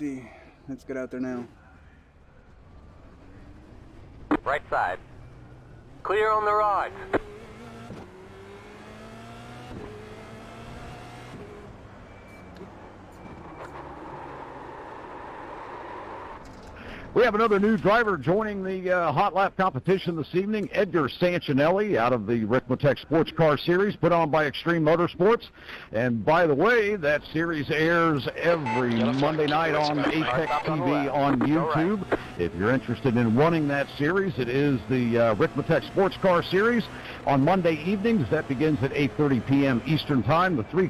See, let's get out there now. Right side. Clear on the right. We have another new driver joining the hot lap competition this evening, Edgar Sanchinelli out of the Ricmotech Sports Car Series put on by Extreme Motorsports. And by the way, that series airs every Monday night on Apex TV on YouTube. If you're interested in running that series, it is the Ricmotech Sports Car Series on Monday evenings. That begins at 8:30 p.m. Eastern Time. The two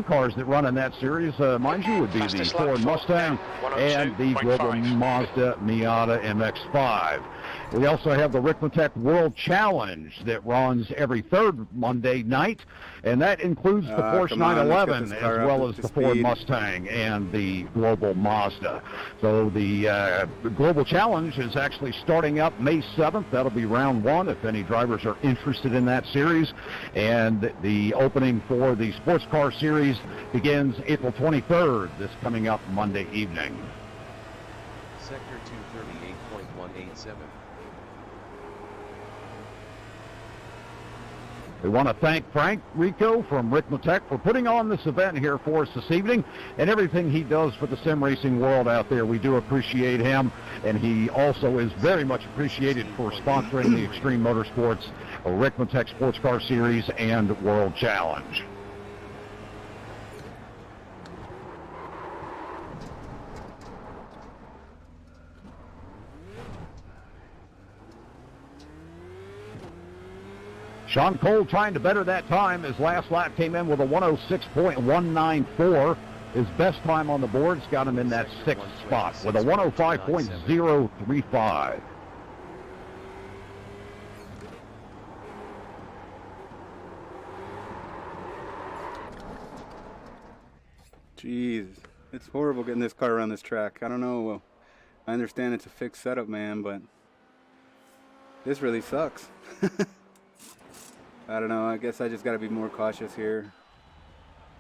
cars that run in that series, mind you, would be the Ford Mustang and the Global Mazda Miata MX-5. We also have the Ricmotech World Challenge that runs every third Monday night, and that includes the Porsche 911 as well as the Ford Mustang and the Global Mazda. So the Global Challenge is actually starting up May 7th. That'll be round one if any drivers are interested in that series. And the opening for the Sports Car Series begins April 23rd, this coming up Monday evening. Sector 238.187. We want to thank Rico from Ricmotech for putting on this event here for us this evening and everything he does for the sim racing world out there. We do appreciate him, and he also is very much appreciated for sponsoring the Extreme Motorsports Ricmotech Sports Car Series and World Challenge. Shaun Cole trying to better that time. His last lap came in with a 106.194. His best time on the board's got him in that sixth spot with a 105.035. Jeez, it's horrible getting this car around this track. I don't know. I understand it's a fixed setup, man, but this really sucks. I don't know. I guess I just got to be more cautious here.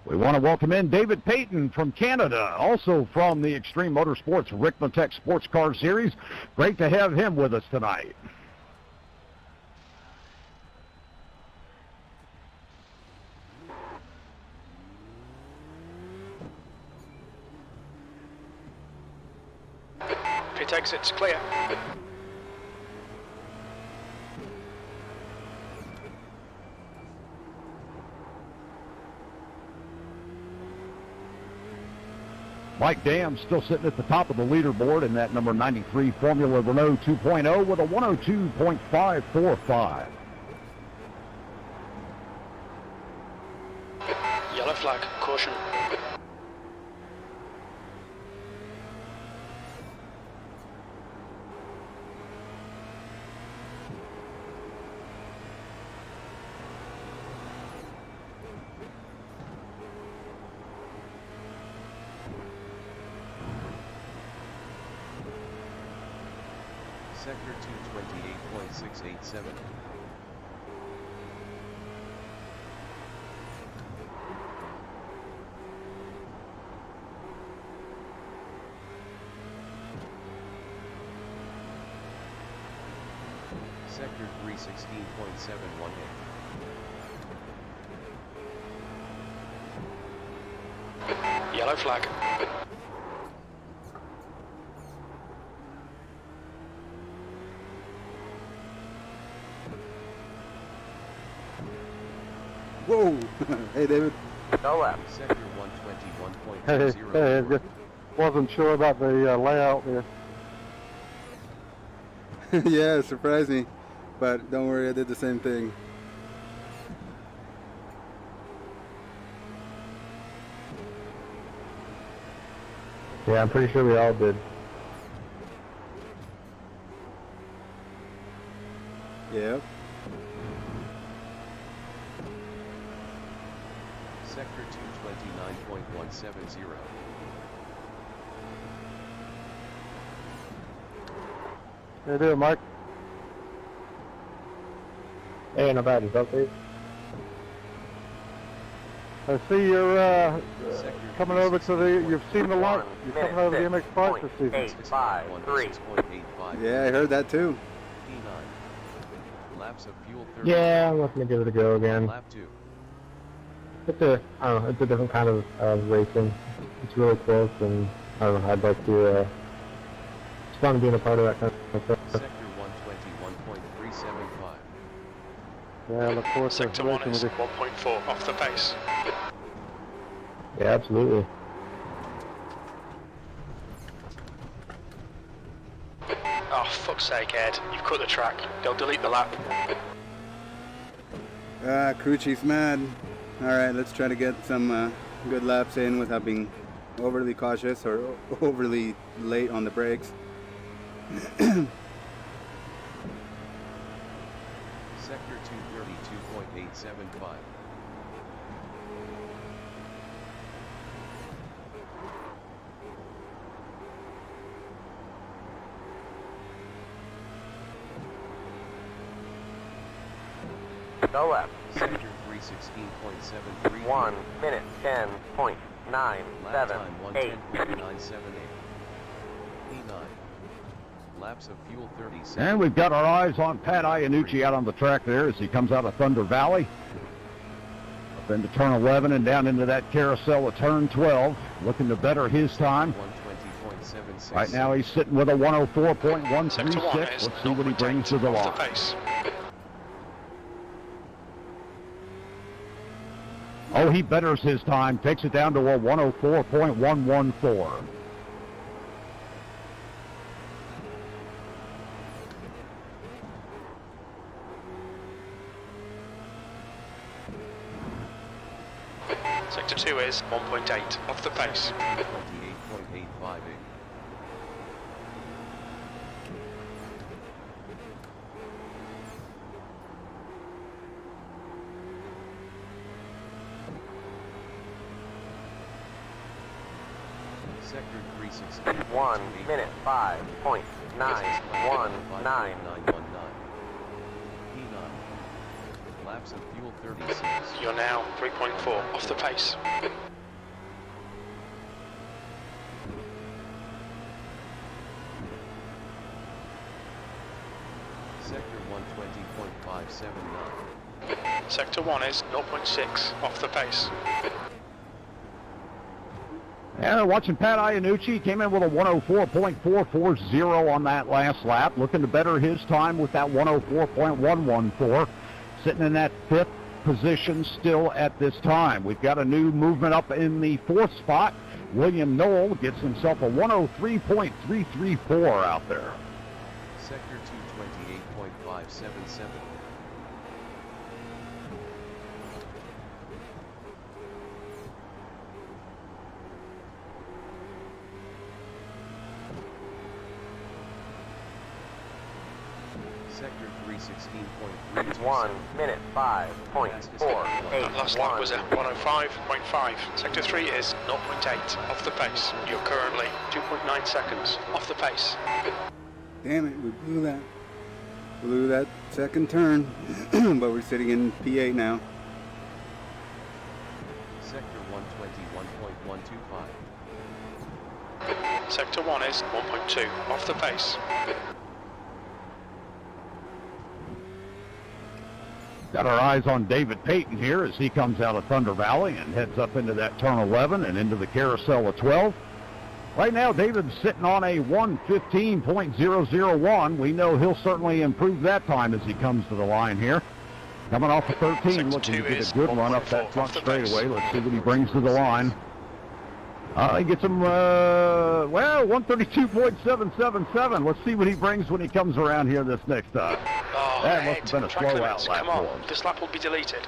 We want to welcome in David Payton from Canada, also from the Extreme Motorsports Ricmotech Sports Car Series. Great to have him with us tonight. Pit exit's clear. Mike Dam still sitting at the top of the leaderboard in that number 93 Formula Renault 2.0 with a 102.545. Yellow flag, caution. Sector 228.687. Sector 316.718. Yellow flag. Whoa! Hey, David. No left. Sector 121.20. Hey, just wasn't sure about the layout there. Yeah, it surprised me. But don't worry, I did the same thing. Yeah, I'm pretty sure we all did. Yep. Sector 229.170. How you doing, Mike? Hey, not bad. Yourself, Dave? I see you're coming over to the, you've seen the light. You're coming over to the MX Bikes this season. 853. Yeah, I heard that too. P9. Laps of fuel 30. Yeah, I'm looking to give it a go again. Lap 2. It's a, I don't know, it's a different kind of racing. It's really close, and I don't know, I'd like to, it's fun being a part of that kind of stuff. Sector 121.375. Yeah, look forward to Sector 1 racing is with you. 1.4 off the pace. Yeah, absolutely. Oh, fuck's sake, Ed. You've cut the track. They'll delete the lap. Crew chief's mad. Alright, let's try to get some good laps in without being overly cautious or overly late on the brakes. Sector 232.875. Go left. Sector 316.733. 1 minute 10.978. Lap time 110.978. P9. Laps of fuel 36. And we've got our eyes on Pat Iannucci out on the track there as he comes out of Thunder Valley. Up into turn 11 and down into that carousel of turn 12, looking to better his time. 120.76. Right now he's sitting with a 104.136. Sector 1 Let's is see what he brings to the 0.8 off line. the pace. Oh, he betters his time, takes it down to a 104.114. Sector 2 is 1.8 off the pace. 28.858. Sector 316. 1 minute 5.919. P9. Laps of fuel 36. You're now 3.4 off the pace. Sector 120.579. Sector 1 is 0.6 off the pace. And watching Pat Iannucci, came in with a 104.440 on that last lap, looking to better his time with that 104.114, sitting in that fifth position still at this time. We've got a new movement up in the fourth spot. William Knoll gets himself a 103.334 out there. Sector 228.577. Sector 316.327. 1 minute That 5.481. last lap was at 105.5. Sector 3 is 0.8 off the pace. You're currently 2.9 seconds off the pace. Damn it, we blew that. Blew that second turn, but we're sitting in P8 now. Sector 121.125. Sector 1 is 1.2 off the pace. Got our eyes on David Payton here as he comes out of Thunder Valley and heads up into that turn 11 and into the carousel of 12. Right now, David's sitting on a 1:15.001. We know he'll certainly improve that time as he comes to the line here. Coming off of 13, Sector looking to 2 get is a good run up 1.4 that front off the pace. straightaway. Let's see what he brings to the line. He gets him, well, 132.777. Let's see what he brings when he comes around here this next time. Oh, That Ed, must have been a track slow limits. out lap Come on, for him. this lap will be deleted.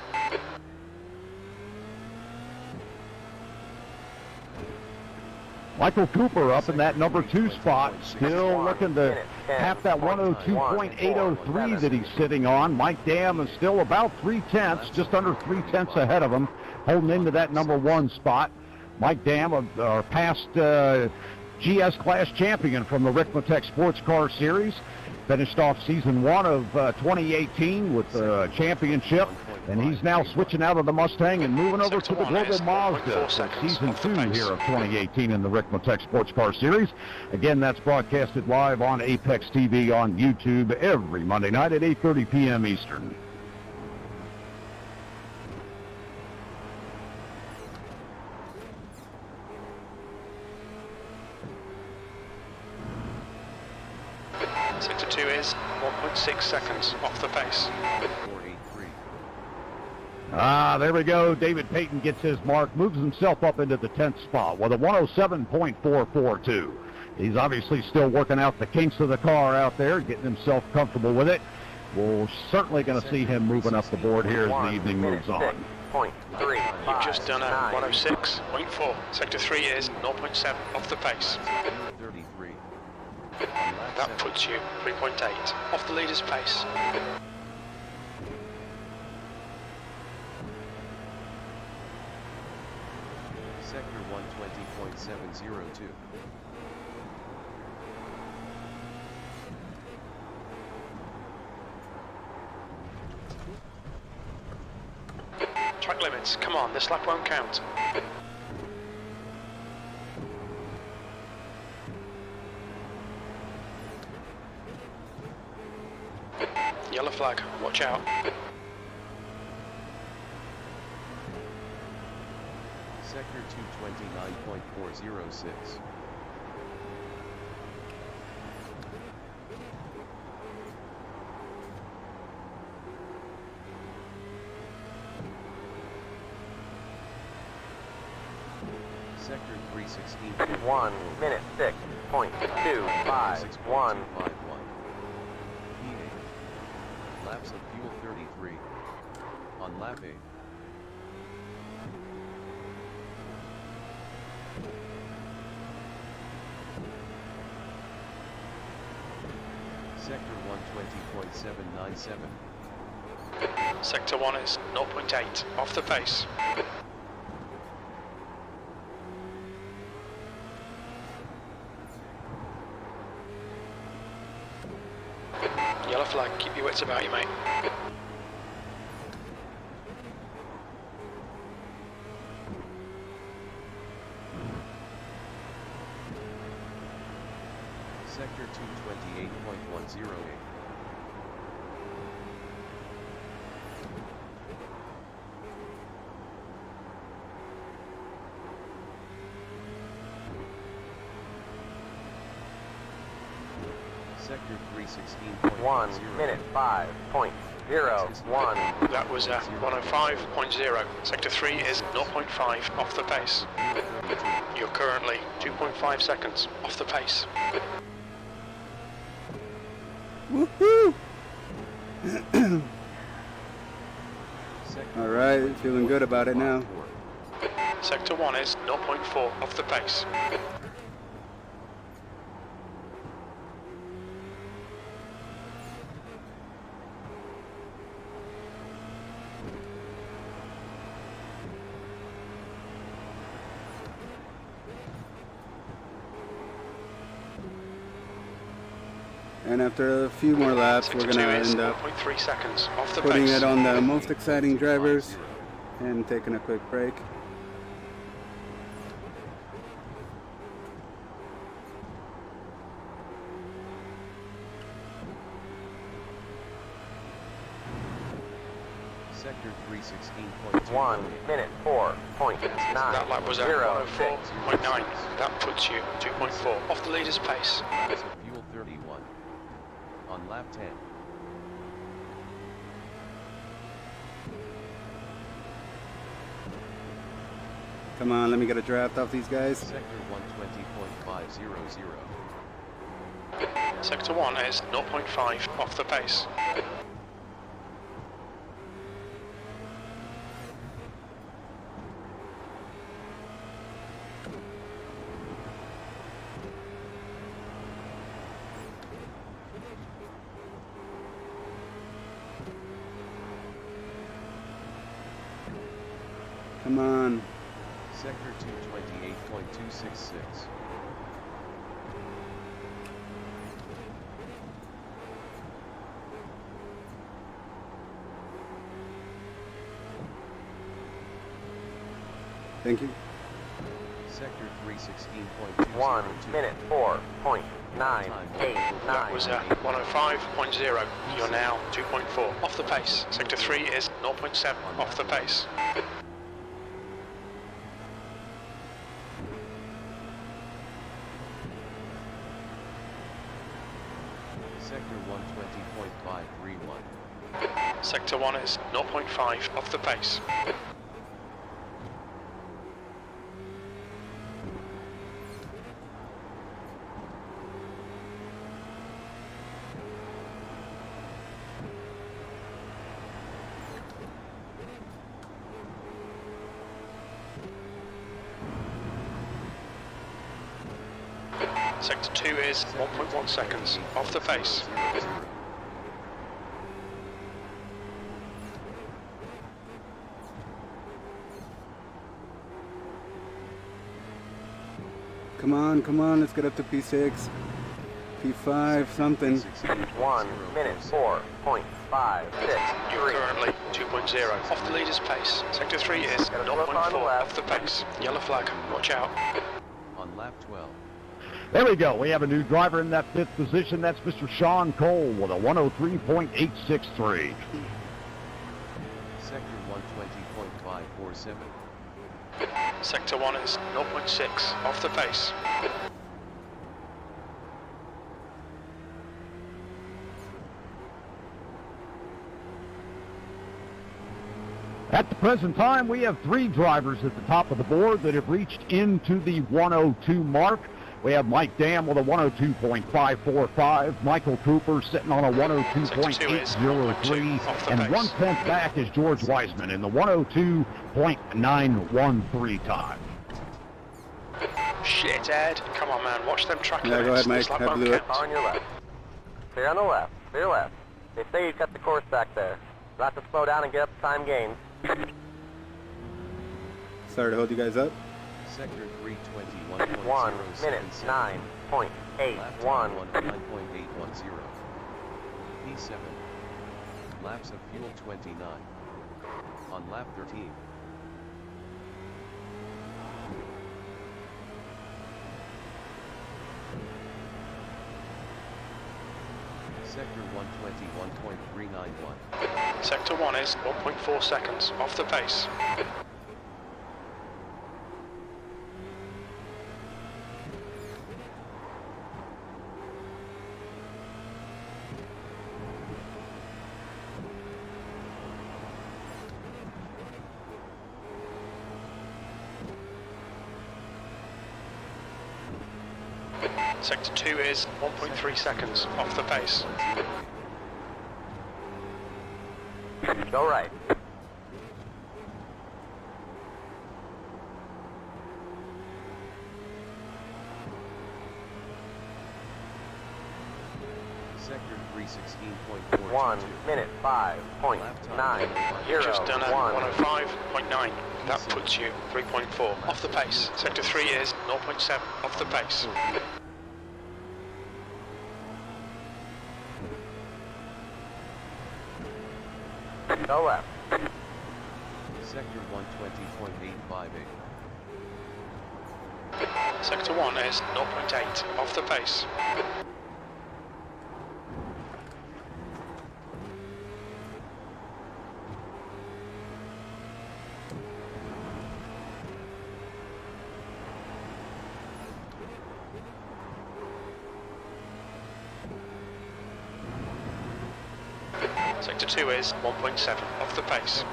Michael Cooper up in that number 2 spot, still looking to tap that 102.803 that he's sitting on. Mike Dam is still about 3/10, just under 3/10 ahead of him, holding into that number 1 spot. Mike Dam, our past GS class champion from the Ricmotech Sports Car Series, finished off season 1 of 2018 with the championship. And he's now switching out of the Mustang and moving over to the Sector one Global is Mazda 1.4 for seconds Season off the 2 pace. here of 2018 in the Ricmotech Sports Car Series. Again, that's broadcasted live on Apex TV on YouTube every Monday night at 8:30 p.m. Eastern. Sector 2 is 1.6 seconds off the pace. 483. Ah, there we go. David Payton gets his mark, moves himself up into the 10th spot with a 107.442. He's obviously still working out the kinks of the car out there, getting himself comfortable with it. We're certainly going to see him moving up the board here as the evening moves on. 6.35. You've just done a 106.4. Sector 3 is 0.7 off the pace. 33. That puts you 3.8 off the leader's pace. Sector 120.702. Track limits, come on, this lap won't count. Yellow flag, watch out. Sector 229.406. Sector 316. 1 minute 6.251. P8. Laps of fuel 33. On lap 8. Sector 120.797. Sector 1 is 0.8 off the pace. Yellow flag, keep your wits about you, mate. Sector 228.108. Sector 316.10. 1 minute 5.01. That was a 105.0. Sector 3 is 0.5 off the pace. You're currently 2.5 seconds off the pace. Woohoo! Sector All right, feeling good about it now. Sector 1 is 0.4 off the pace. And after a few more laps, we're Sector going 2 to is end up 1.3 seconds off the putting pace. it on the most exciting drivers and taking a quick break. Sector 316.2. 1 minute 4.9. That lap was at 104.9. That puts you 2.4 off the leader's pace. Laps of fuel 31. On lap 10. Come on, let me get a draft off these guys. Sector 120.500. Sector 1 is 0.5 off the pace. Come on. Sector 228.266. Thank you. Sector 316.202. 1 minute 4.989. That was 105.0. You're now 2.4 off the pace. Sector 3 is 0.7 off the pace. Sector 120.531. Sector 1 is 0.5 off the pace. Sector 2 is 1.1 seconds off the pace. Come on, let's get up to P6, P5, something. 1 minute 4.56. You're currently 2.0 off the leader's pace. Sector 3 is 0.4 off the pace. Yellow flag, watch out. On lap 12. There we go. We have a new driver in that 5th position. That's Mr. Shaun Cole with a 103.863. Sector 120.547. Sector 1 is 0.6 off the pace. At the present time, we have 3 drivers at the top of the board that have reached into the 102 mark. We have Mike Dam with a 102.545, Michael Cooper sitting on a 102.803, and 1/10 back is George Weisman in the 102.913 time. Shit, Ed. Come on, man. Watch them track Yeah, go ahead, Mike. I blew it. On your left. Clear on the left. Clear left. They say you cut the course back there. You'll have to slow down and get up the time gains. Sorry to hold you guys up. Sector 321.077. 1 minute 9.81. 9.810. P7. Laps of fuel 29. On lap 13. Sector 121.391. Sector 1 is 1.4 seconds off the pace. Sector 2 is 1.3 seconds off the pace. Go right. Sector 316.422. 1 minute 5.901. You've just done a 105.9. That puts you 3.4 off the pace. Sector 3 is 0.7 off the pace. Go left. Sector 120.858. Sector 1 is 0.8 off the pace. Sector 2 is 1.7 off the pace.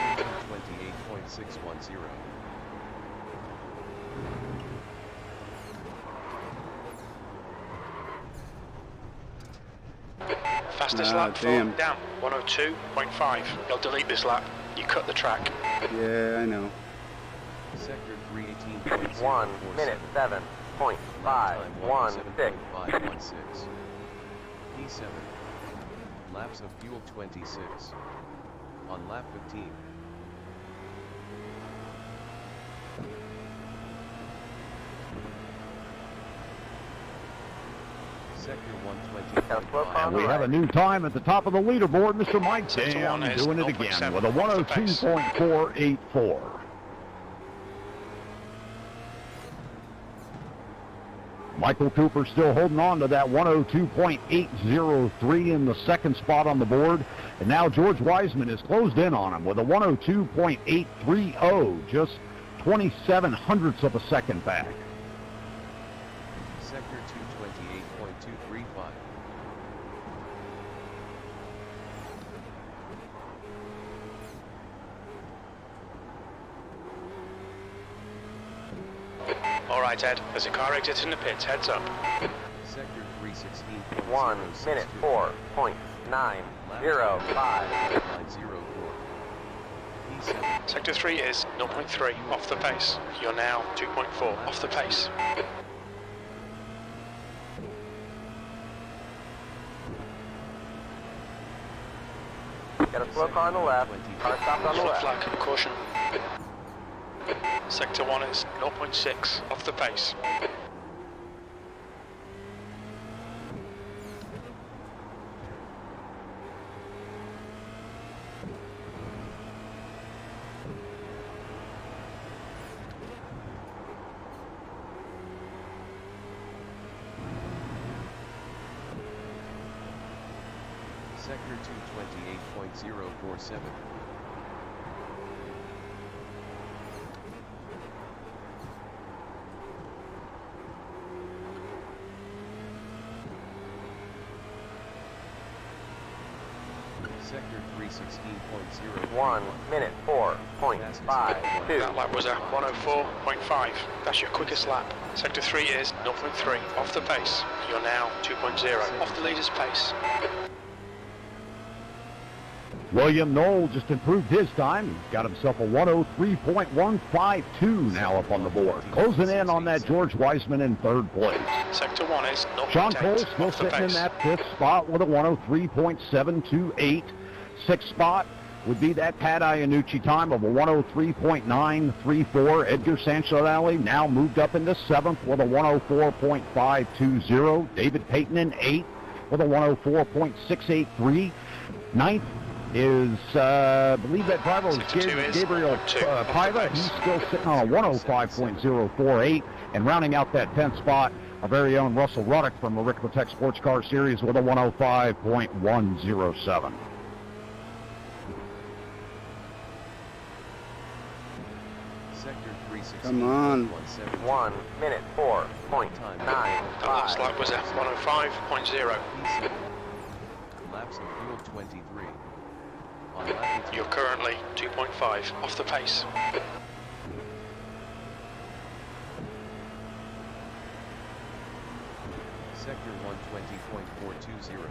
28.610. Fastest lap for damn. down 102.5. You'll delete this lap. You cut the track. Yeah, I know. Sector 318.046. 1 minute 7.516. P7. Laps of fuel 26. On lap 15. Sector 120.5. And we have a new time at the top of the leaderboard, Mr. Mike Sector Dam 1 is doing it 0.7 again with a off the pace. 102.484. Michael Cooper still holding on to that 102.803 in the second spot on the board. And now George Wiseman is closed in on him with a 102.830, just 27 hundredths of a second back. Sector 228.235. Alright Ed, there's a car exiting the pits, heads up. Sector 316. 1 minute 4.905. 904. P7. Sector 3 is 0.3 off the pace. You're now 2.4 off the pace. Got a slow car on the left. Car stopped on the Yellow left. flag, caution. Sector 1 is 0.6 off the pace. Sector 228.047. Sector 316.0. 1 minute 4.52. That lap was a 104.5. That's your quickest lap. Sector 3 is 0.3 off the pace. You're now 2.0 off the leader's pace. William Knoll just improved his time. He's got himself a 103.152 now up on the board. Closing in on that George Wiseman in third place. Sector 1 is 0.8 Sean Cole still off the sitting in pace. that fifth spot with a 103.728. Sixth spot would be that Pat Iannucci time of a 103.934. Edgar Sanchonelli now moved up into seventh with a 104.520. David Payton in eighth with a 104.683. Ninth is, I believe that driver was Sector 2 is Gabriel 0.2 off the Paiva. pace. He's still sitting on a 105.048. And rounding out that 10th spot, our very own Russell Ruddock from the Ricmotech Sports Car Series with a 105.107. Sector 316. Come on. 1 minute 4.95. The last lap was a 105.0. Laps of fuel 23. On lap 18. You're currently 2.5 off the pace. Sector 120.420.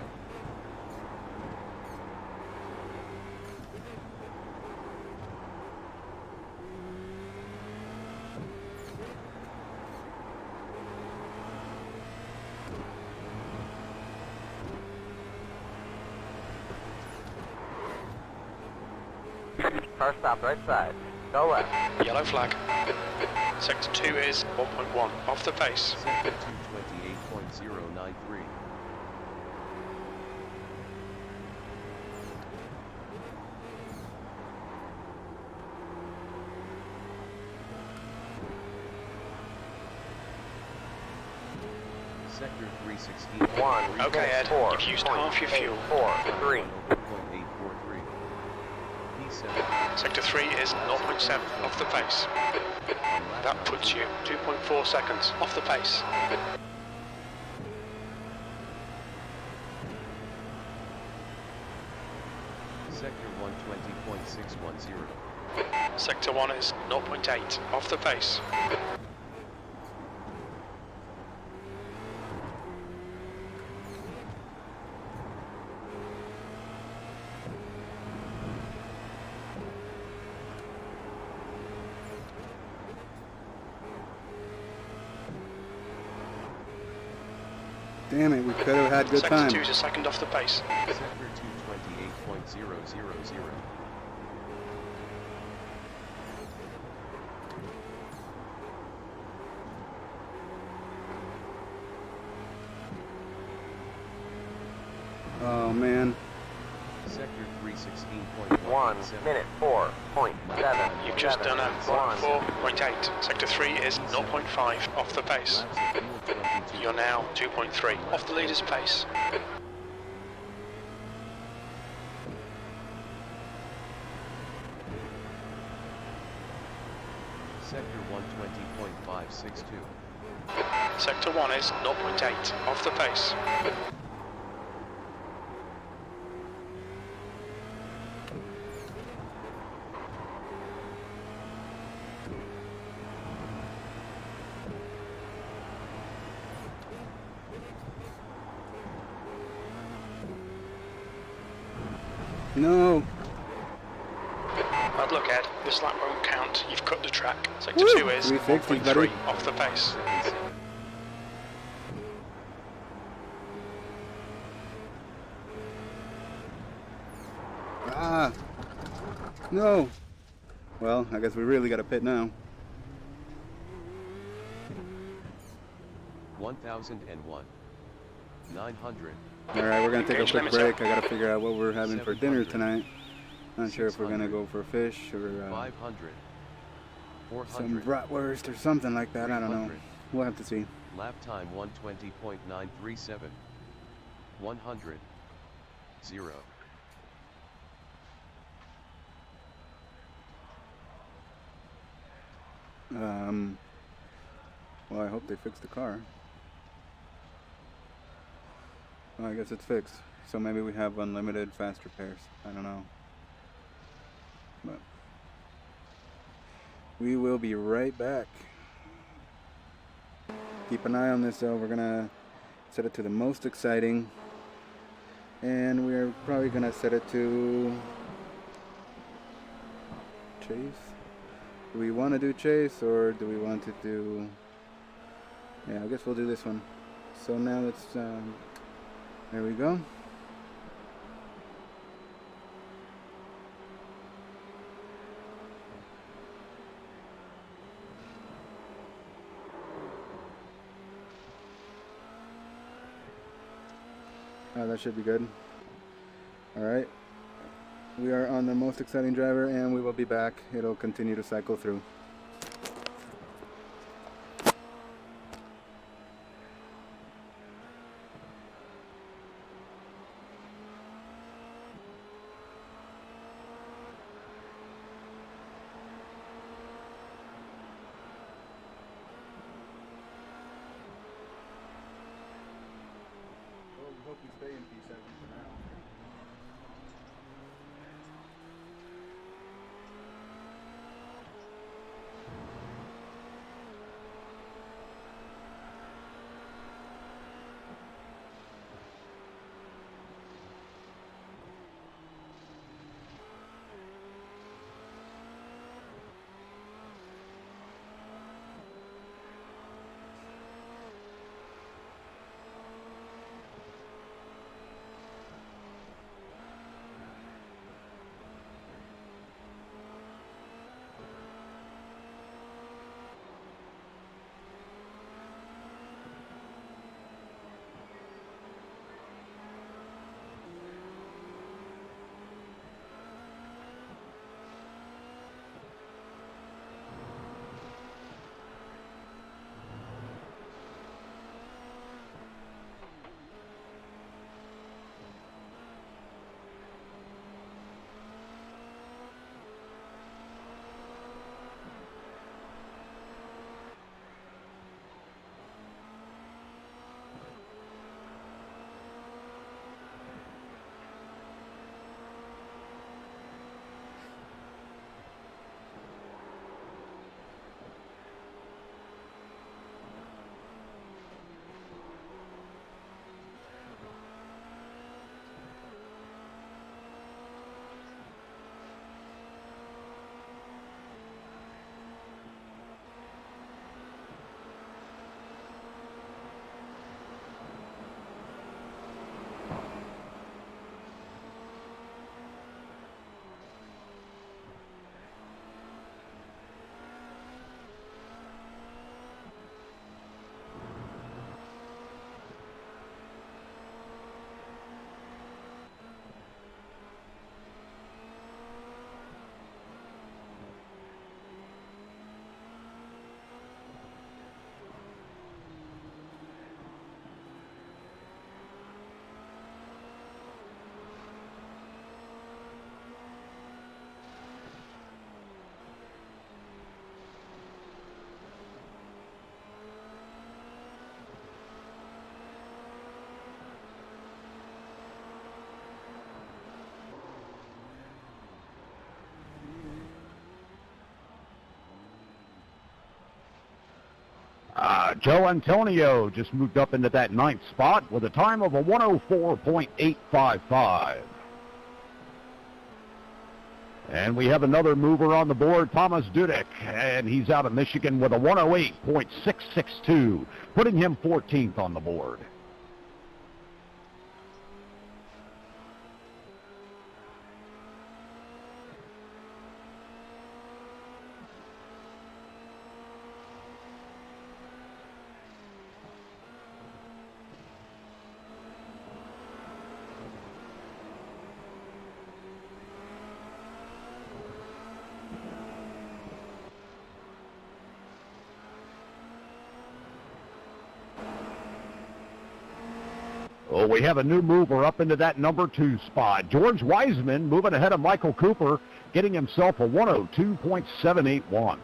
Car stopped right side. Go left. Yellow flag. Sector 2 is 1.1 off the pace. Sector 228.093. Sector 316. 1 Okay, minute Ed, you've used half your fuel. 4.3. 1.843. P7. Sector 3 is 0.7 off the pace. That puts you 2.4 seconds off the pace. Sector 120.610. Sector 1 is 0.8 off the pace. Damn it, we could have had good Sector time. 2 is a second off the pace. Sector 228.000. Oh man. Sector 316.1. 1 minute 4.7. You've just done a 104.8. Sector 3 is 0.5 off the pace. Laps of fuel You're now 2.3 off the leader's pace. Sector 120.562. Sector 1 is 0.8 off the pace. No. Bad luck, Ed. This lap won't count. You've cut the track. Sector 2 is 360, 1.3 buddy. off the pace. Ah. No. Well, I guess we really got to pit now. 1001. 900. All right, we're gonna take a Engage quick limiter. break. I gotta figure out what we're having for dinner 700. tonight. Not sure if we're gonna 600. go for fish or 500. some 400. bratwurst or something like that. I don't know. 300. We'll have to see. Lap time 120.937. 100. 0. Well, I hope they fix the car. Well, I guess it's fixed. So maybe we have unlimited fast repairs. I don't know. But we will be right back. Keep an eye on this though. We're gonna set it to the most exciting. And we're probably gonna set it to chase. Do we want to do chase or do we want to do... Yeah, I guess we'll do this one. So now let's, there we go. Oh, that should be good. Alright. We are on the most exciting driver and we will be back. It'll continue to cycle through. Well, we hope we stay in P7 for now. Joe Antonio just moved up into that 9th spot with a time of a 104.855. And we have another mover on the board, Thomas Dudek, and he's out of Michigan with a 108.662, putting him 14th on the board. Oh, we have a new mover up into that number 2 spot. George Wiseman moving ahead of Michael Cooper, getting himself a 102.781.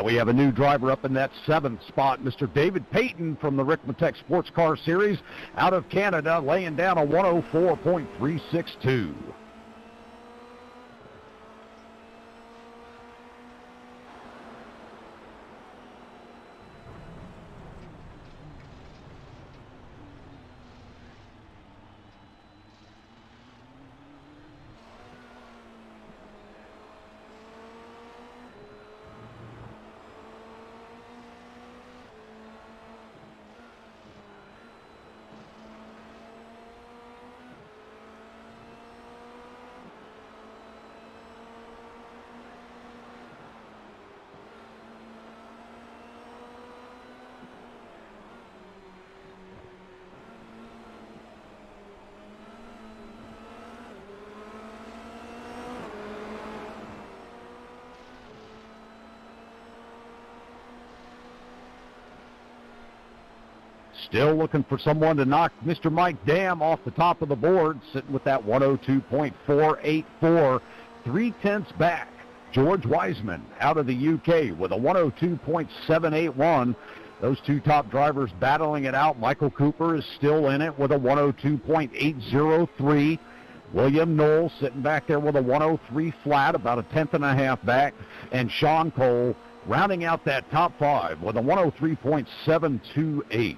We have a new driver up in that 7th spot, Mr. David Payton from the Ricmotech Sports Car Series out of Canada, laying down a 104.362. Still looking for someone to knock Mr. Mike Dam off the top of the board, sitting with that 102.484, 3/10 back. George Wiseman out of the UK with a 102.781. Those two top drivers battling it out. Michael Cooper is still in it with a 102.803. William Knoll sitting back there with a 103 flat, about a 10.5 back. And Shaun Cole rounding out that top 5 with a 103.728.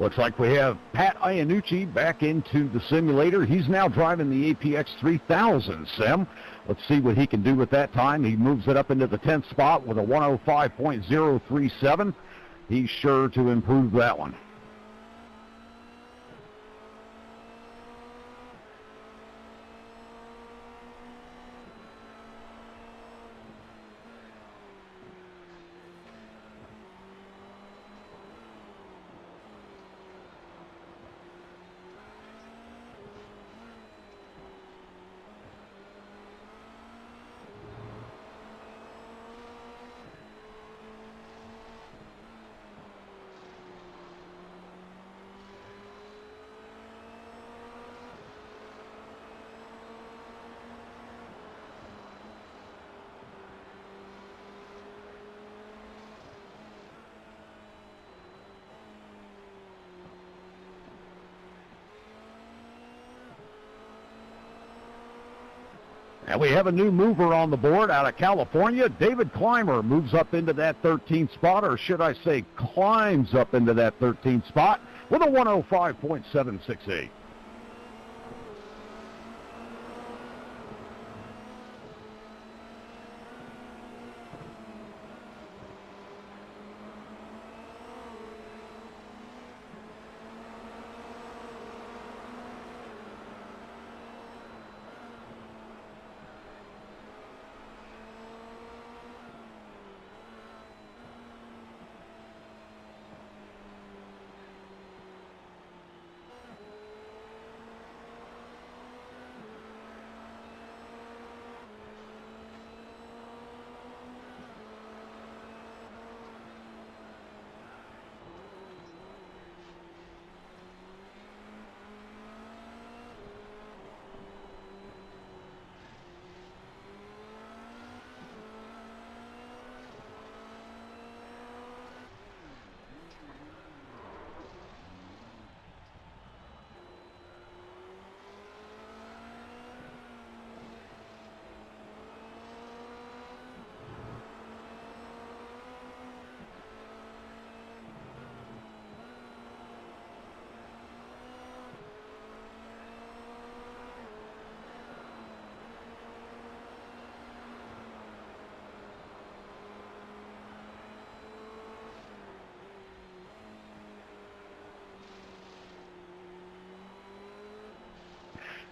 Looks like we have Pat Iannucci back into the simulator. He's now driving the APX 3000 sim. Let's see what he can do with that time. He moves it up into the 10th spot with a 105.037. He's sure to improve that one. And we have a new mover on the board out of California. David Clymer moves up into that 13th spot, or should I say climbs up into that 13th spot with a 105.768.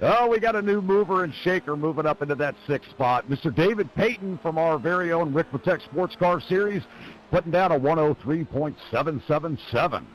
Oh, we got a new mover and shaker moving up into that 6th spot. Mr. David Payton from our very own Ricmotech Sports Car Series, putting down a 103.777.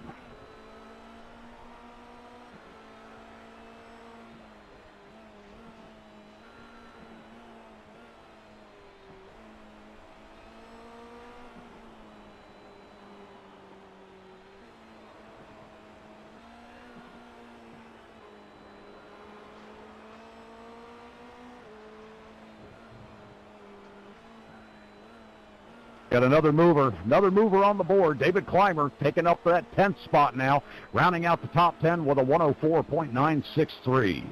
Got another mover on the board. David Clymer taking up that 10th spot now, rounding out the top 10 with a 104.963.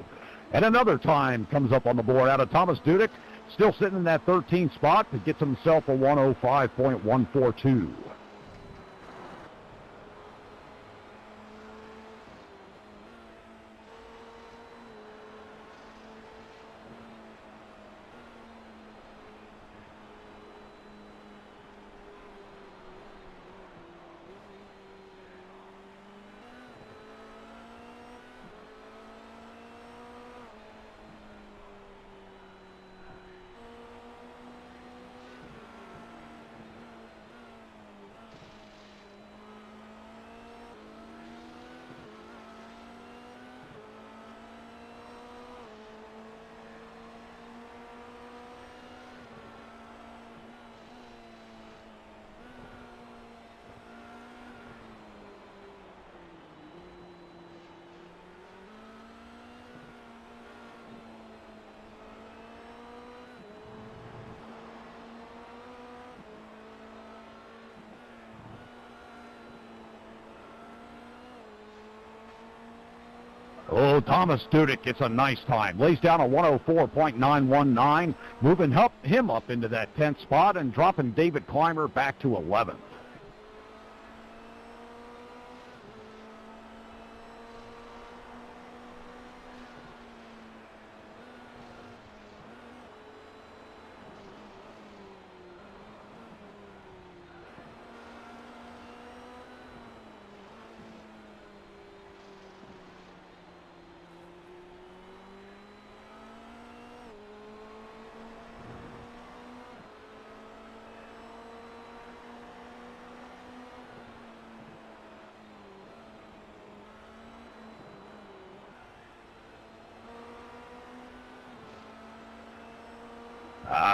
And another time comes up on the board out of Thomas Dudek, still sitting in that 13th spot, but gets himself a 105.142. Oh, Thomas Dudek gets a nice time. Lays down a 104.919, moving him up into that 10th spot and dropping David Clymer back to 11th.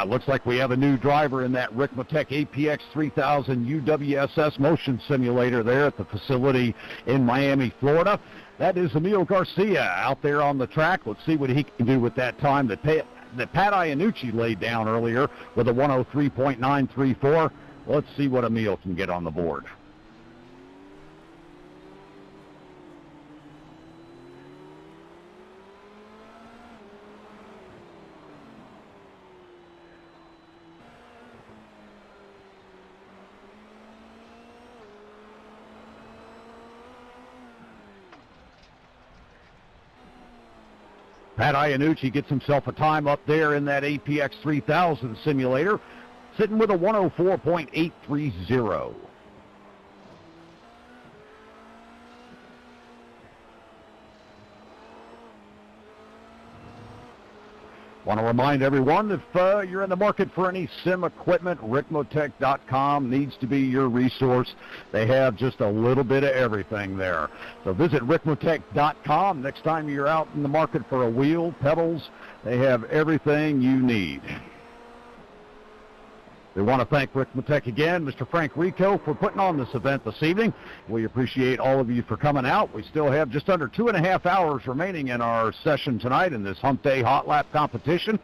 Looks like we have a new driver in that Ricmotech APX 3000 UWSS motion simulator there at the facility in Miami, Florida. That is Emil Garcia out there on the track. Let's see what he can do with that time that Pat Iannucci laid down earlier with a 103.934. Let's see what Emil can get on the board. Pat Iannucci gets himself a time up there in that APX 3000 simulator, sitting with a 104.830. Want to remind everyone, if you're in the market for any sim equipment, Ricmotech.com needs to be your resource. They have just a little bit of everything there. So visit Ricmotech.com. Next time you're out in the market for a wheel, pedals, they have everything you need. We want to thank Ricmotech again, Mr. Frank Rico, for putting on this event this evening. We appreciate all of you for coming out. We still have just under 2.5 hours remaining in our session tonight in this Humpday Hot Lap competition.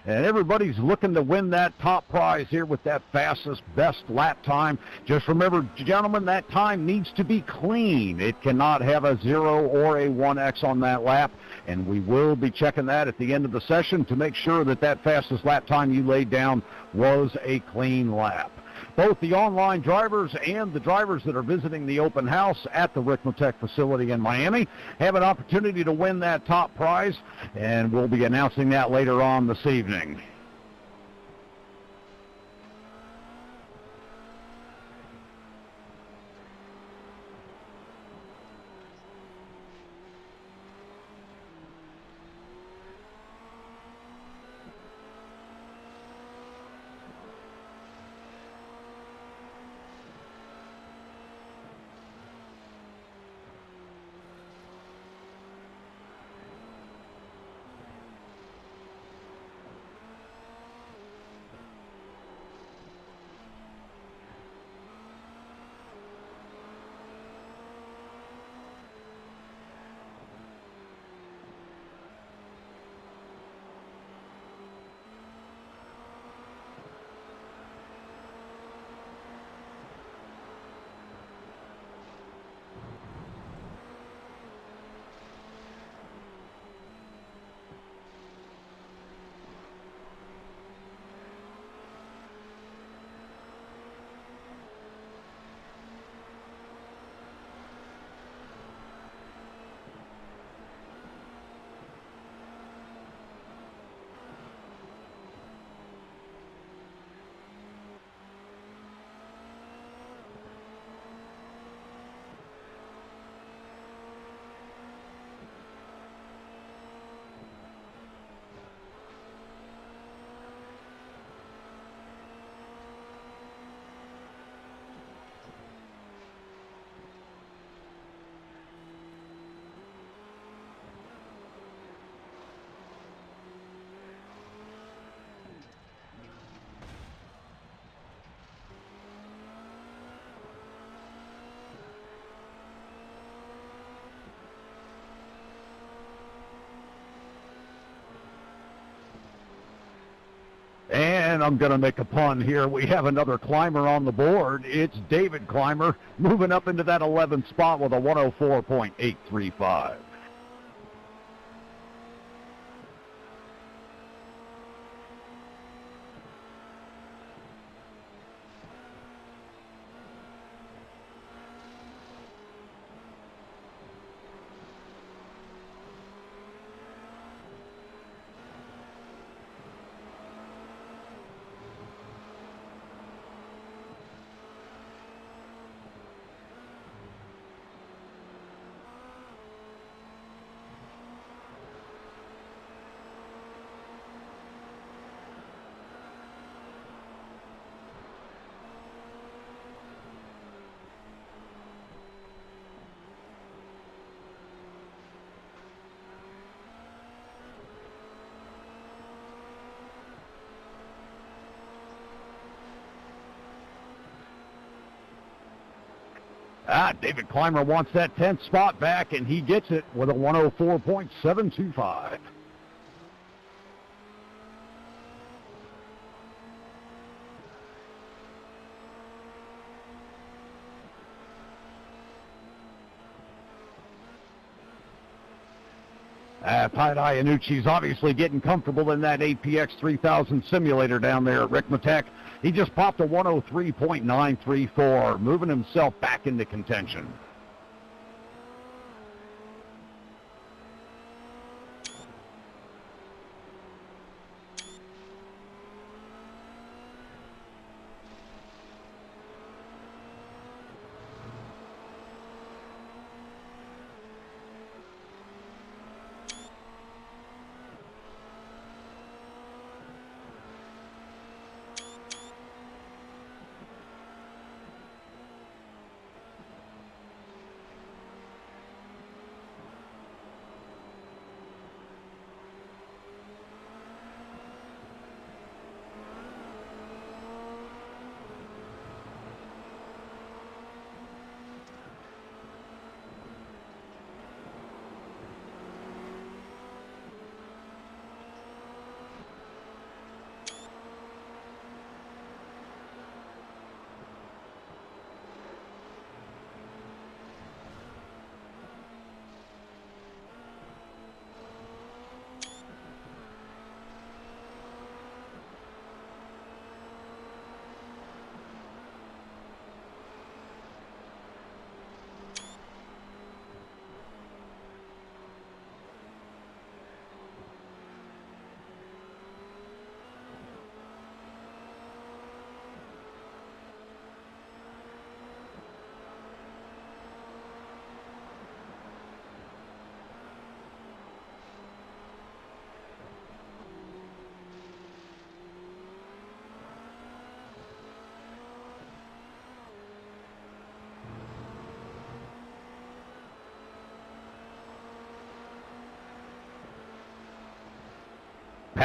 And everybody's looking to win that top prize here with that fastest, best lap time. Just remember, gentlemen, that time needs to be clean. It cannot have a 0 or a 1X on that lap. And we will be checking that at the end of the session to make sure that that fastest lap time you laid down was a clean lap. Both the online drivers and the drivers that are visiting the open house at the Ricmotech facility in Miami have an opportunity to win that top prize, and we'll be announcing that later on this evening. And I'm going to make a pun here. We have another climber on the board. It's David Clymer moving up into that 11th spot with a 104.835. not. David Clymer wants that 10th spot back, and he gets it with a 104.725. Pat Iannucci's obviously getting comfortable in that APX 3000 simulator down there at Ricmotech. He just popped a 103.934, moving himself back into contention.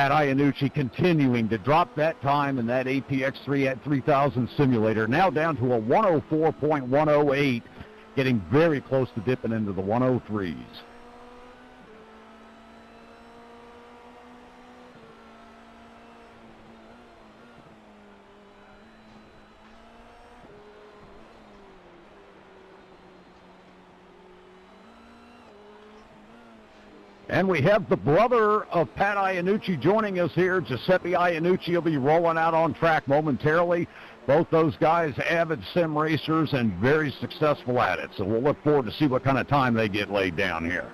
Pat Iannucci continuing to drop that time in that APX 3000 simulator, now down to a 104.108, getting very close to dipping into the 103s. And we have the brother of Pat Iannucci joining us here. Giuseppe Iannucci will be rolling out on track momentarily. Both those guys avid sim racers and very successful at it. So we'll look forward to see what kind of time they get laid down here.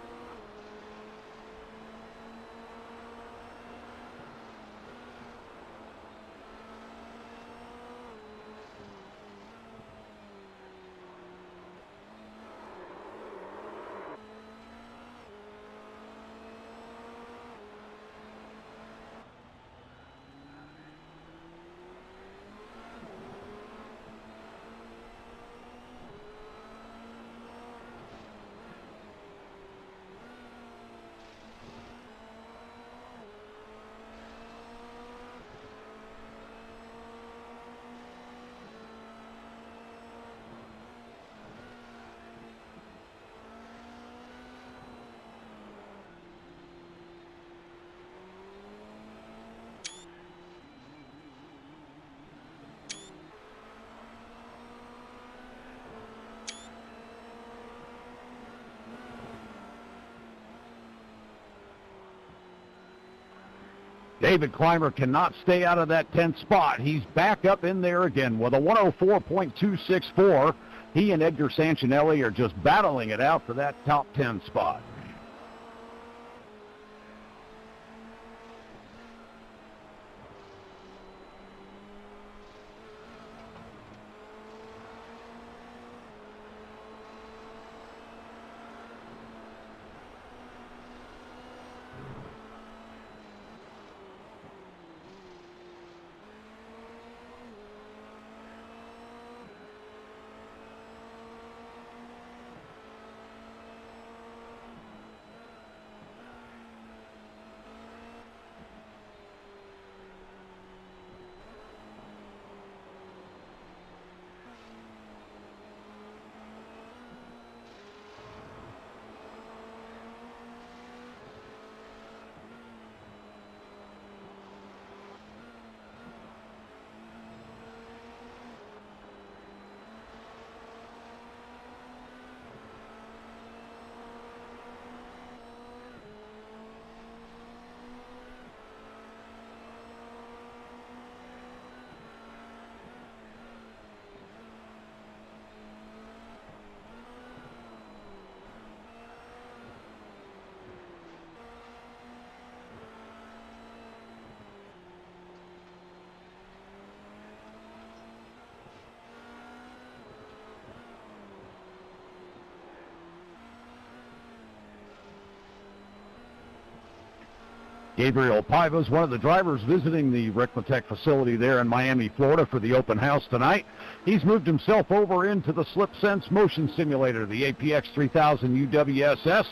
David Clymer cannot stay out of that 10th spot. He's back up in there again with a 104.264. He and Edgar Sancinelli are just battling it out for that top 10 spot. Gabriel Paiva is one of the drivers visiting the Ricmotech facility there in Miami, Florida for the open house tonight. He's moved himself over into the SlipSense motion simulator, the APX 3000 UWSS.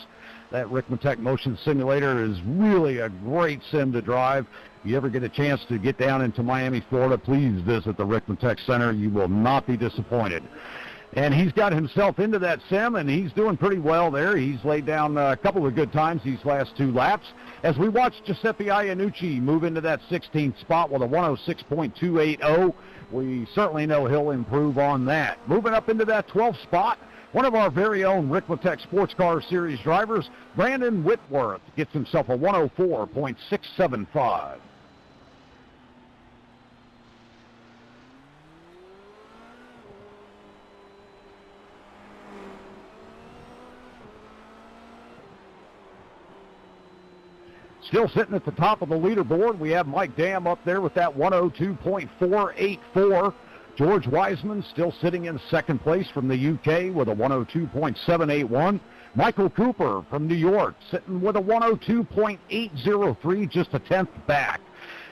That Ricmotech motion simulator is really a great sim to drive. If you ever get a chance to get down into Miami, Florida, please visit the Ricmotech Center. You will not be disappointed. And he's got himself into that sim, and he's doing pretty well there. He's laid down a couple of good times these last 2 laps. As we watch Giuseppe Iannucci move into that 16th spot with a 106.280, we certainly know he'll improve on that. Moving up into that 12th spot, one of our very own Ricmotech Sports Car Series drivers, Brandon Whitworth, gets himself a 104.675. Still sitting at the top of the leaderboard, we have Mike Dam up there with that 102.484. George Wiseman still sitting in second place from the UK with a 102.781. Michael Cooper from New York sitting with a 102.803, just a tenth back.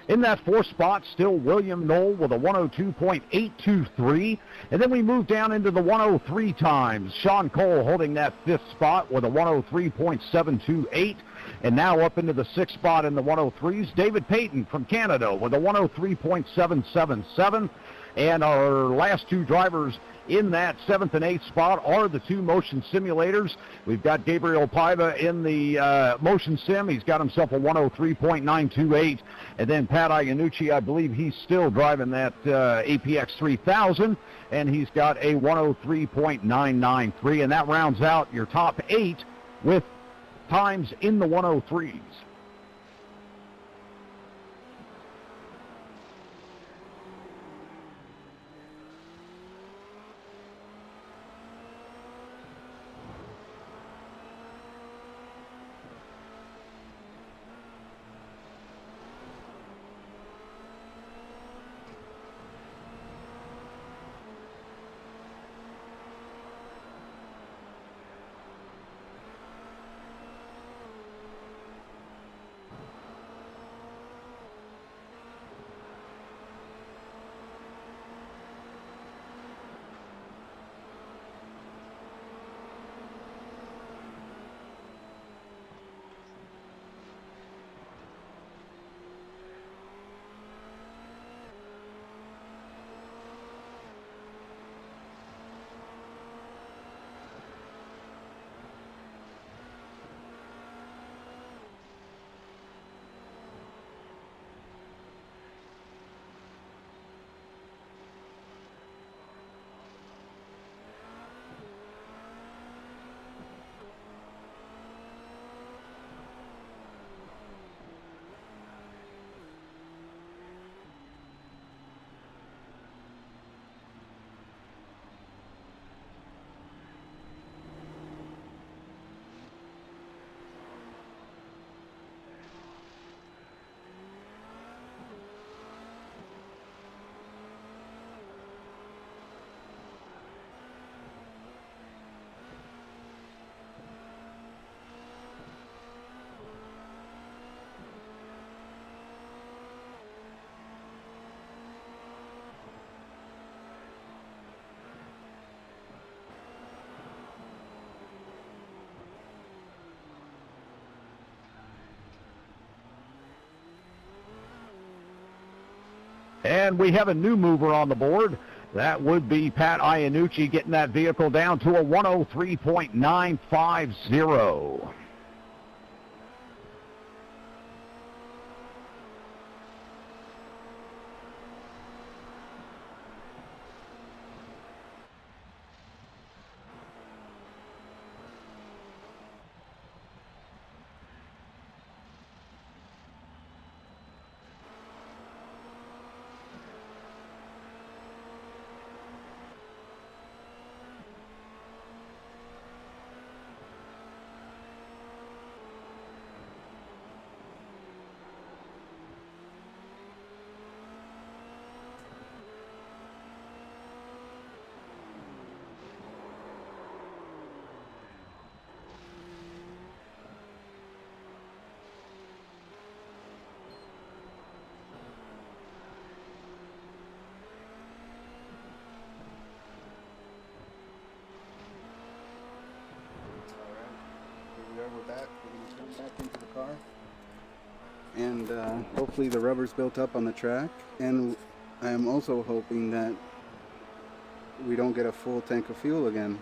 In that 4th spot, still William Knoll with a 102.823. And then we move down into the 103 times. Shaun Cole holding that 5th spot with a 103.728. And now up into the 6th spot in the 103s, David Payton from Canada with a 103.777. And our last 2 drivers in that 7th and 8th spot are the 2 motion simulators. We've got Gabriel Paiva in the motion sim. He's got himself a 103.928. And then Pat Iannucci, I believe he's still driving that APX 3000, and he's got a 103.993. And that rounds out your top 8 with times in the 103s. And we have a new mover on the board. That would be Pat Iannucci getting that vehicle down to a 103.950. we're back. We're going to turn back into the car. And hopefully the rubber's built up on the track. And I am also hoping that we don't get a full tank of fuel again.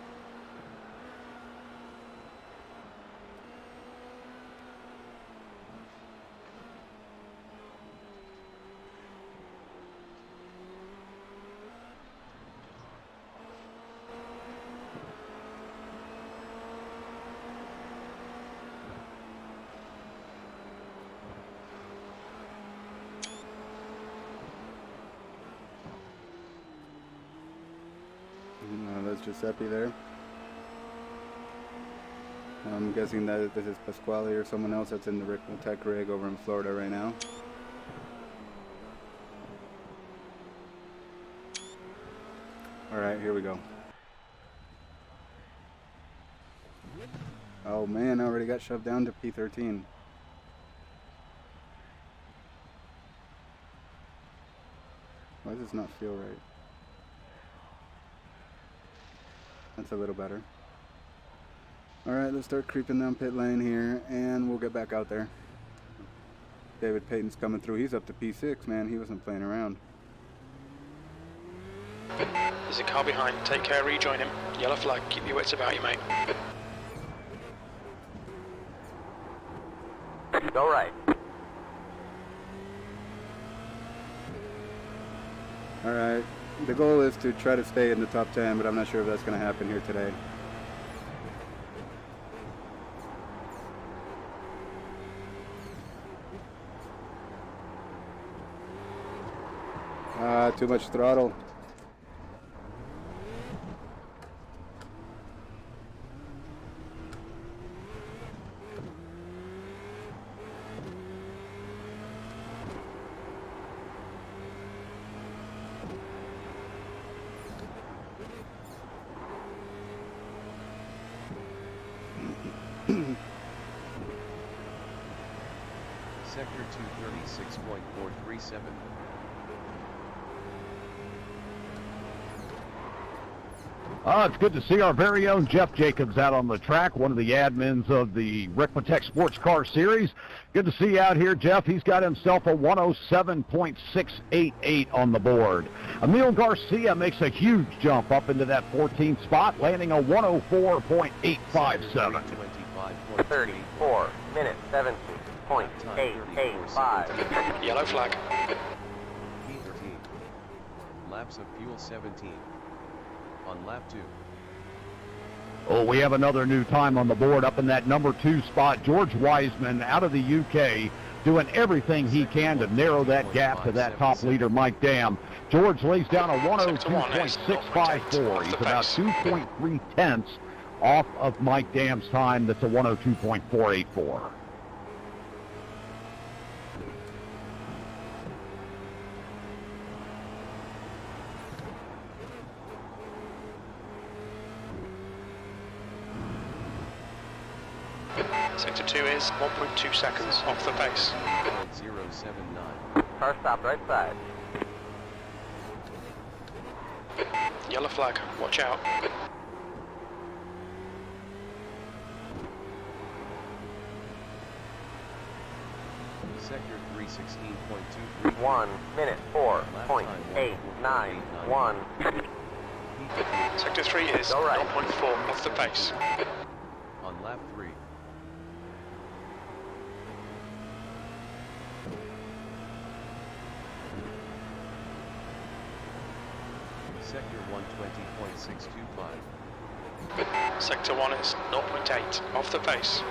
That's Giuseppe there. I'm guessing that this is Pasquale or someone else that's in the Ricmotech rig over in Florida right now. Alright, here we go. Oh man, I already got shoved down to P13. Why does this not feel right? That's a little better. Alright, let's start creeping down pit lane here, and we'll get back out there. David Payton's coming through. He's up to P6, man. He wasn't playing around. There's a car behind. Take care, rejoin him. Yellow flag. Keep your wits about you, mate. Go right. Alright. The goal is to try to stay in the top 10, but I'm not sure if that's going to happen here today. Too much throttle. Sector 236.437. It's good to see our very own Jeff Jacobs out on the track, one of the admins of the Ricmotech Sports Car Series. Good to see you out here, Jeff. He's got himself a 107.688 on the board. Emil Garcia makes a huge jump up into that 14th spot, landing a 104.857. 34 minutes, 17.885. Yellow flag. P13. Laps of fuel 17. On lap 2. Oh, we have another new time on the board up in that number 2 spot. George Wiseman out of the UK doing everything he can to narrow that gap to that top leader, Mike Dam. George lays down a 102.654. He's about 2.3 tenths off of Mike Dam's time. That's a 102.484. Sector 2 is 1.2 seconds off the pace. 079. Car stopped right side. Yellow flag. Watch out. Sector 316.23. 1 minute, 4.891. Sector 3 is 0.4 off the pace. On lap 3. Sector 120.625. Sector 1 is 0.8 off the pace.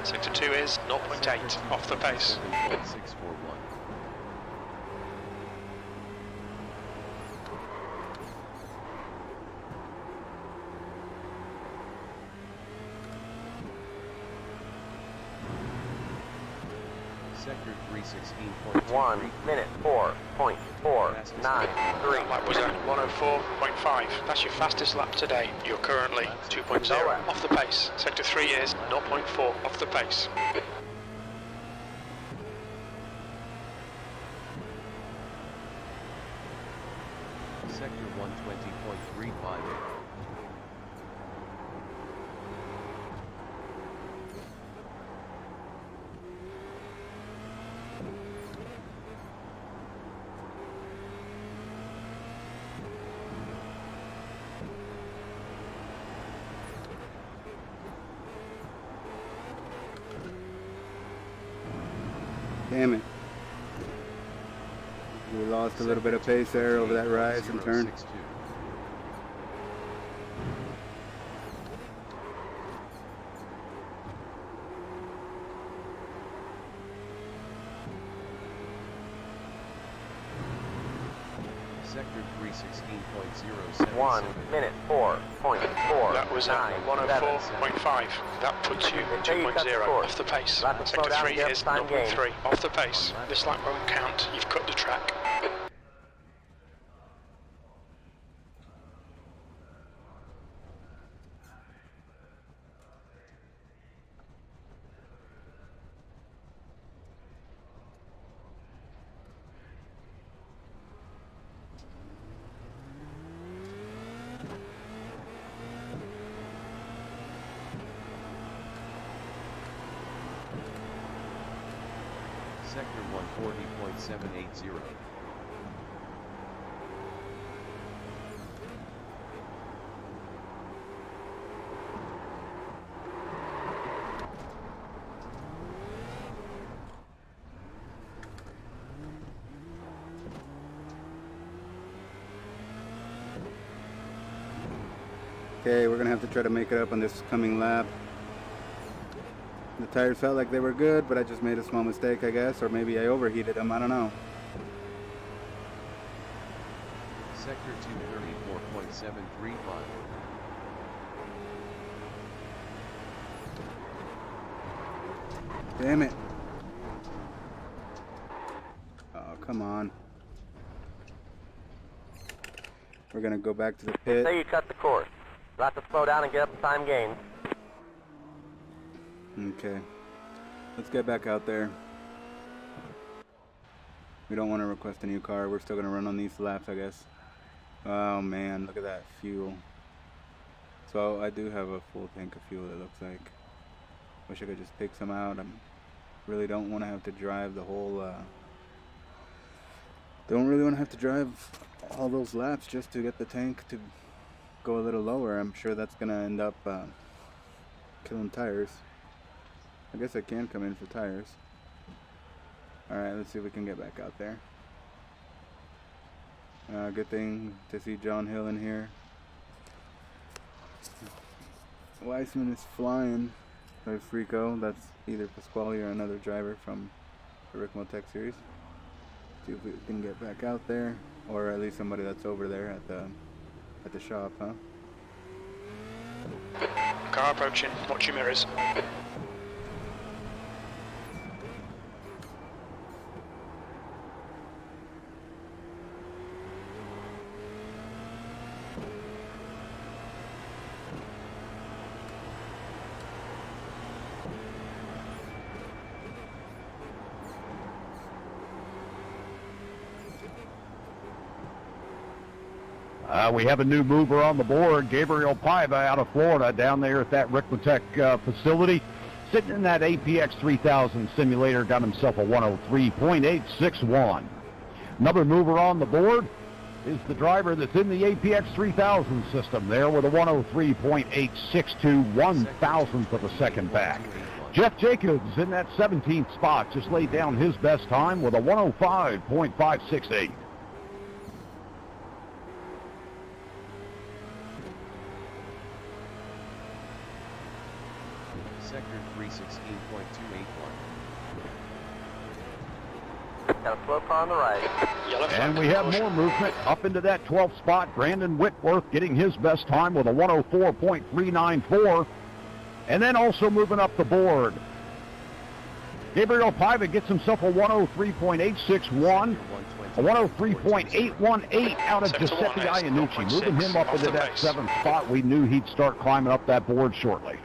Sector 2 is 0.8 off the pace. 7.641. Sector 316.23. 1 minute 4.493. That lap was at 104.5. That's your fastest lap today. You're currently 2.0 off the pace. Sector 3 is 0.4 off the pace. Sector 120.358. Damn it. We lost a little bit of pace there over that rise and turn. 062. Sector 316.077. 1 minute 4.4. That was at 104.5. That puts you 2.0 off the pace. Sector 3 is 0.3 off the pace. This lap won't count. You've cut the track. Sector 140.780. Okay, we're gonna have to try to make it up on this coming lap. The tires felt like they were good, but I just made a small mistake, I guess, or maybe I overheated them, I don't know. Sector 234.735. Damn it. Oh, come on. We're gonna go back to the pit. Say you cut the course. You'll have to slow down and get up the time gains. Okay. Let's get back out there. We don't want to request a new car. We're still gonna run on these laps, I guess. Oh man, look at that fuel. So I do have a full tank of fuel, it looks like. Wish I could just pick some out. I really don't want to have to drive the whole don't really want to have to drive all those laps just to get the tank to go a little lower. I'm sure that's gonna end up killing tires. I guess I can come in for tires. Alright, let's see if we can get back out there. Good thing to see John Hill in here. Weissman is flying. There's Rico. That's either Pasquale or another driver from the Ricmotech series. See if we can get back out there, or at least somebody that's over there at the shop, huh? Car approaching. Watch your mirrors. We have a new mover on the board, Gabriel Paiva out of Florida, down there at that Ricmotech facility. Sitting in that APX 3000 simulator, got himself a 103.861. Another mover on the board is the driver that's in the APX 3000 system there with a 103.862, 1,000th of a second back. Jeff Jacobs in that 17th spot just laid down his best time with a 105.568. Sector 316.281. Got a slow car on the right. Yellow flag. And we have more movement up into that 12th spot. Brandon Whitworth getting his best time with a 104.394. And then also moving up the board Gabriel Paiva gets himself a 103.861, a 103.818 out of Giuseppe Iannucci, moving him up into that 7th spot. We knew he'd start climbing up that board shortly.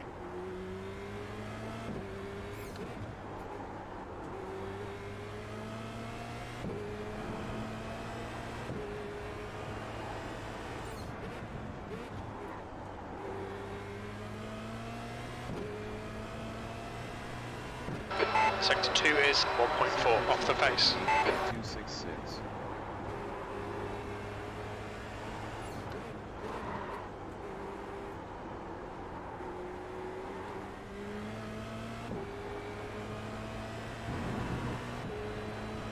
Sector 2 is 1.4 off the pace. 266.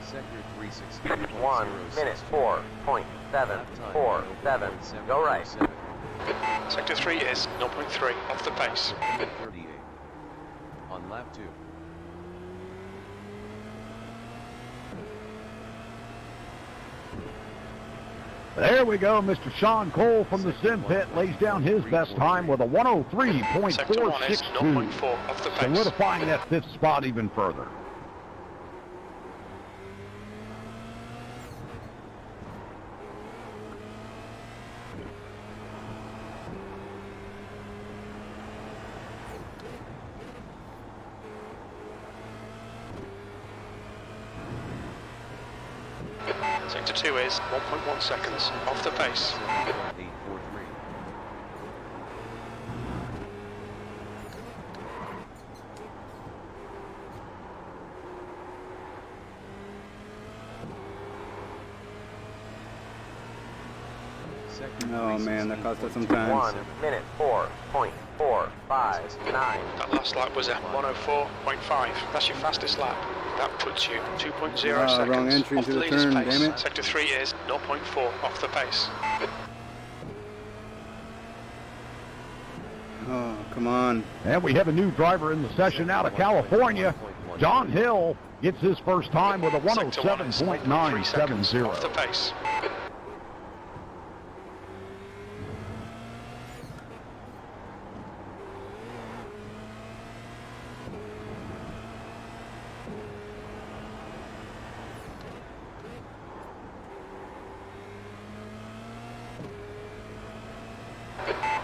Sector 360. 1 minute 4.747. Go right. Sector 3 is 0.3 off the pace. 38. On lap 2. There we go. Mr. Shaun Cole from the Simpit lays down his best time with a 103.462, solidifying that 5th spot even further. Sector 2 is 1.1 seconds off the pace. 843. Oh man, that cost us some time. 1 minute 4.459. That last lap was at 104.5. That's your fastest lap. That puts you 2.0 seconds wrong entry off into the the leader's turn, pace. damn it. Sector 3 is 0.4 off the pace. Oh, come on. And we have a new driver in the session out of California. John Hill gets his first time with a Sector 1 is 3 seconds off the 107.970. pace.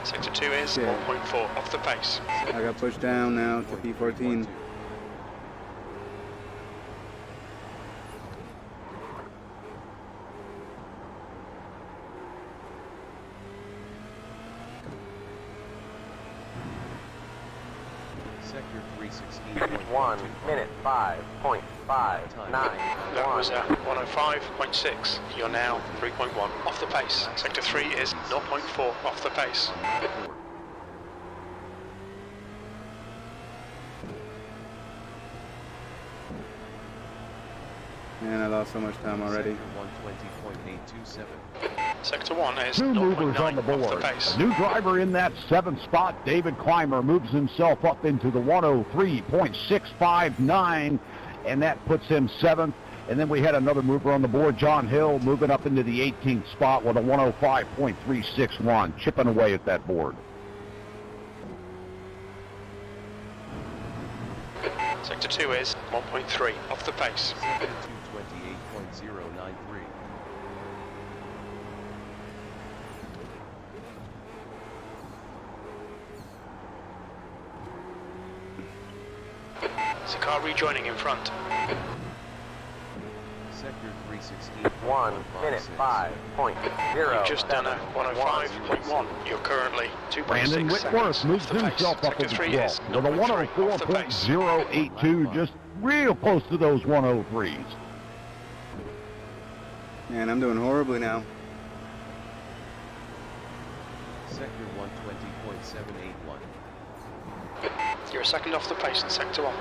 Sector 2 is 1.4 off the pace. I got pushed down now to P14. Sector 316. 1 minute 5.559. That was at 105.6. You're now 3.1 off the pace. Sector 3 is 0.4 off the pace. On lap 4. Man, I lost so much time already. Sector 120.827. Sector 1 is 2 movers on the 0.9 off the board. pace. A new driver in that 7th spot, David Clymer, moves himself up into the 103.659, and that puts him 7th. And then we had another mover on the board, John Hill, moving up into the 18th spot with a 105.361, chipping away at that board. Sector 2 is 1.3 off the pace. Sector 228.093. There's a car rejoining in front. Sector 316. 1 minute 5.0. You've just done a 105.1. You're currently 2.6 Brandon seconds Whitworth moves off the pace. himself up Sector into 3 is 12th with a 0.3 off the pace. 104.082, just real close to those 103s. Man, I'm doing horribly now. Sector 120.781. You're a second off the pace in Sector 1.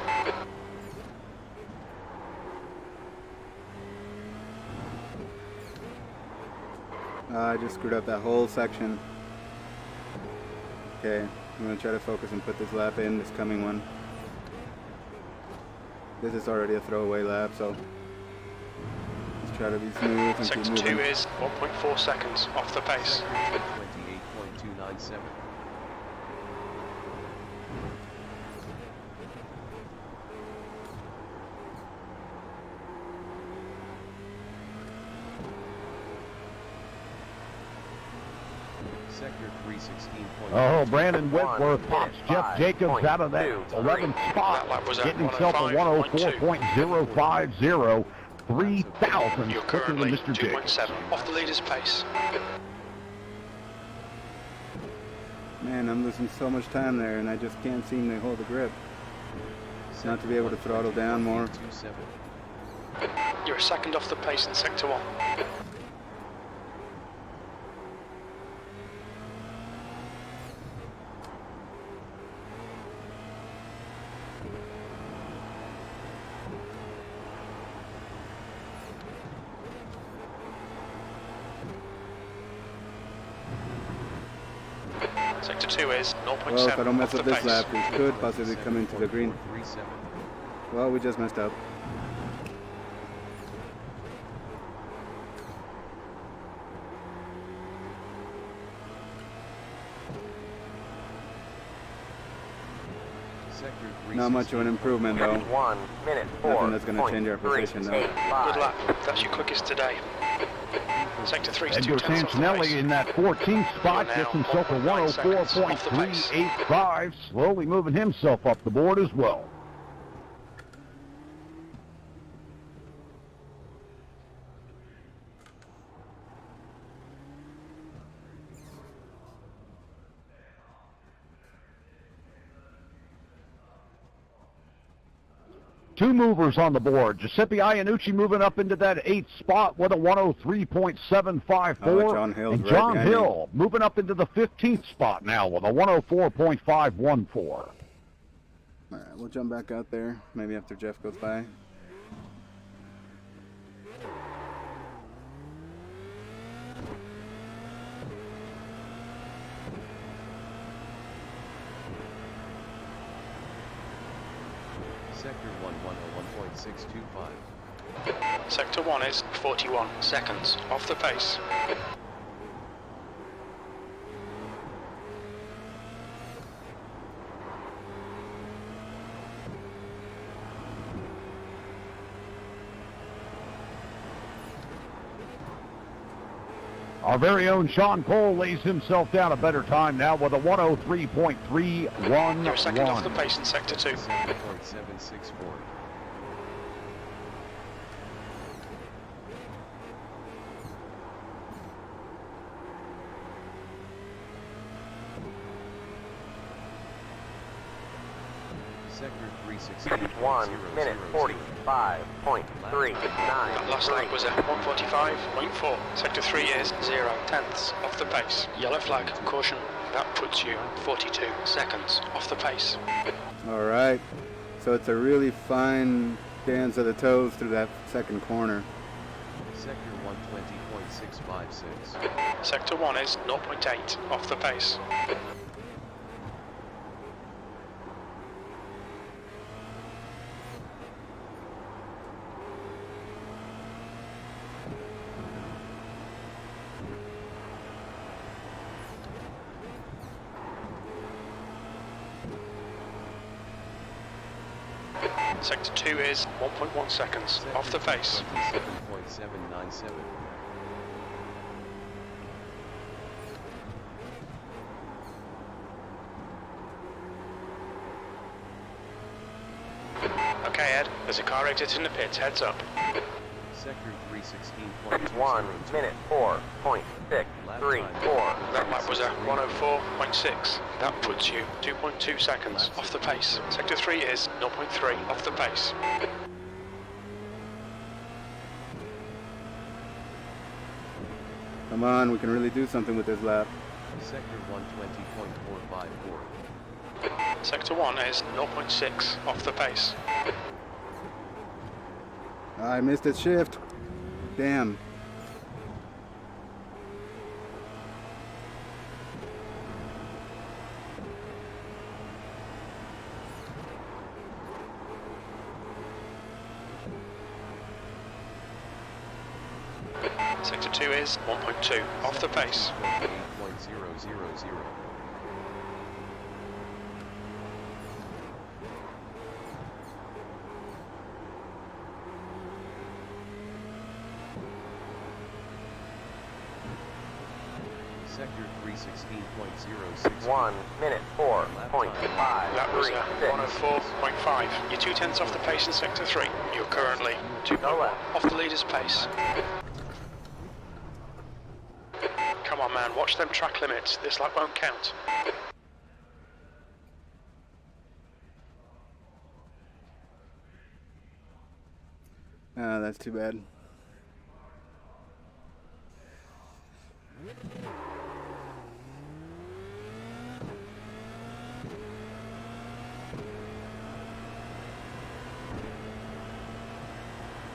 I just screwed up that whole section. Okay, I'm going to try to focus and put this lap in, this coming one. This is already a throwaway lap, so let's try to be smooth and keep Sector moving. 2 is 1.4 seconds off the pace. 28.297. Sector 316. Oh, Brandon Whitworth pops Jeff Jacobs out of that 11th spot, getting himself a 104.050, 3,000 You're quicker than currently Mr. Jacobs. 2.7 off the leader's pace. Man, I'm losing so much time there, and I just can't seem to hold the grip. Not to be able to throttle down more. You're a second off the pace in Sector 1. Sector 2 is 0.7 Well, if I don't mess off the up this pace. lap, we could possibly come into the green. Well, we just messed up. Not much of an improvement, though. 1 minute 4. Nothing that's going to change our position, though. Good lap. That's your quickest today. Sector 3 is 2 Edgar tenths off the Santinelli pace. in that 14th spot gets himself a 104.385, slowly moving himself up the board as well. Two movers on the board. Giuseppe Iannucci moving up into that 8th spot with a 103.754. Oh, John Hill's and right John behind Hill moving up into the 15th spot now with a 104.514. All right, we'll jump back out there, maybe after Jeff goes by. Sector 1 101.625. Sector 1 is 41 seconds off the pace. Our very own Shaun Cole lays himself down a better time now with a 103.311. You're a second off the pace in Sector 2. 7.764. Sector 316. 1 minute 45.39. That last lap was at 145.4. Sector 3 is 0 tenths off the pace. Yellow flag, caution. That puts you 42 seconds off the pace. All right, so it's a really fine dance of the toes through that second corner. Sector 120.656. Sector 1 is 0.8 off the pace. Sector 2 is 1.1 seconds off the pace. 27.797. Okay, Ed, there's a car exiting the pits, heads up. Sector 316.202. 1 minute 4.634. That lap was at 104.6. That puts you 2.2 seconds off the pace. Sector 3 is 0.3 off the pace. Come on, we can really do something with this lap. Sector 120.454. Sector 1 is 0.6 off the pace. I missed its shift. Damn. Sector 2 is 1.2 off the pace. 8.000. Sector 316.06. 1 minute 4.5. That was a 104.5. You're 2/10 off the pace in Sector 3. You're currently 2.1 off the leader's pace. Come on, man, watch them track limits. This lap won't count. Ah, that's too bad.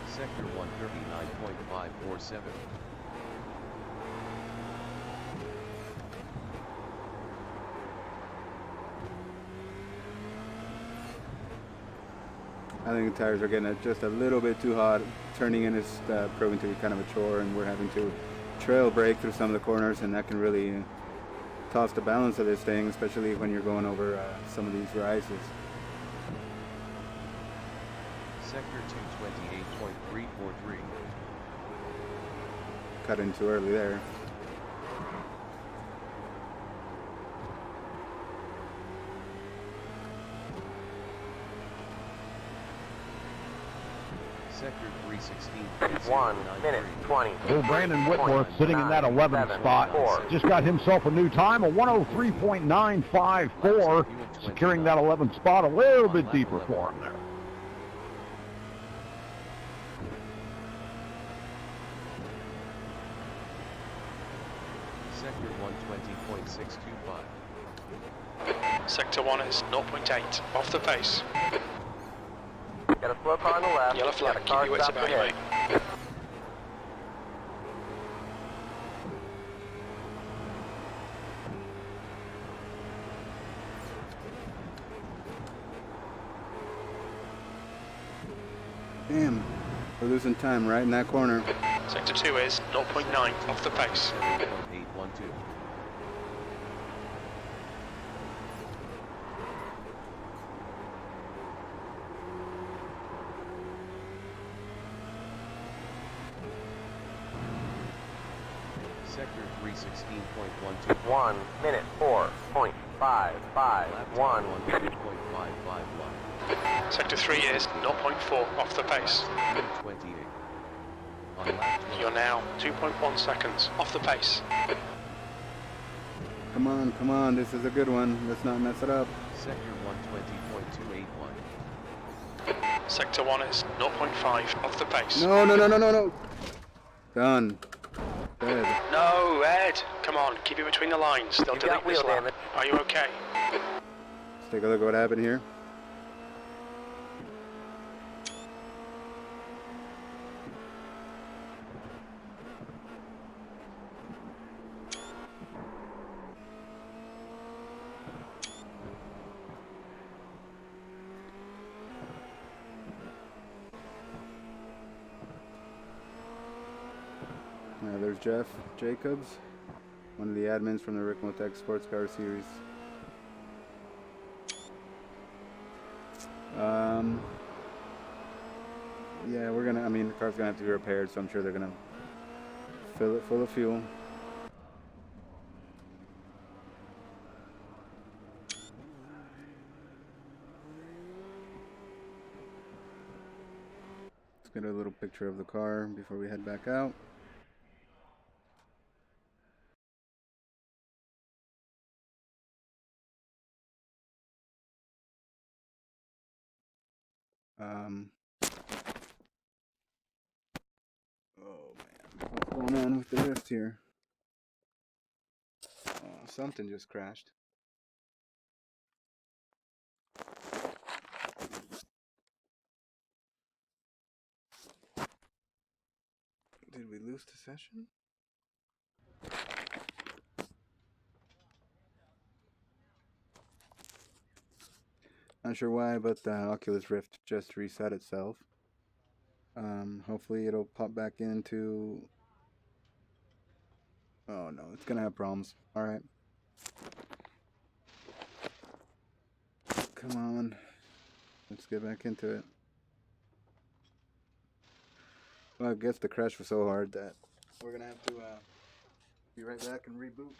Sector 139.547. I think the tires are getting just a little bit too hot. Turning in is proving to be kind of a chore, and we're having to trail brake through some of the corners, and that can really toss the balance of this thing, especially when you're going over some of these rises. Sector 228.343. Cut in too early there. Sector 316. 1 minute 20. Old Brandon Whitworth sitting in that 11th spot. Just got himself a new time, a 103.954, securing that 11th spot a little bit deeper for him there. Sector 120.625. Sector 1 is 0.8 off the pace. Got a slow car on the left. Yellow flag, got a keep car your wits stopped about you, ahead. mate. Damn, we're losing time right in that corner. Sector 2 is 0.9 off the pace. 812. Sector 316.12. 1 minute 4.551. Lap time 1.551. Sector 3 is 0.4 off the pace. 28. On lap 12. You're now 2.1 seconds off the pace. Come on, this is a good one. Let's not mess it up. Sector 120.281. Sector 1 is 0.5 off the pace. No. Done. Dead. No, Ed! Come on, keep it between the lines. They'll You delete got this wheel lap. damage. Are you okay? Let's take a look at what happened here. There's Jeff Jacobs, one of the admins from the Ricmotech Sports Car Series. Yeah, the car's gonna have to be repaired, so I'm sure they're gonna fill it full of fuel. Let's get a little picture of the car before we head back out. Oh man, what's going on with the rift here? Oh, something just crashed. Did we lose the session? Not sure why, but the Oculus Rift just reset itself. Hopefully it'll pop back into... Oh no, it's gonna have problems. Alright. Come on. Let's get back into it. Well, I guess the crash was so hard that we're gonna have to Be right back and reboot.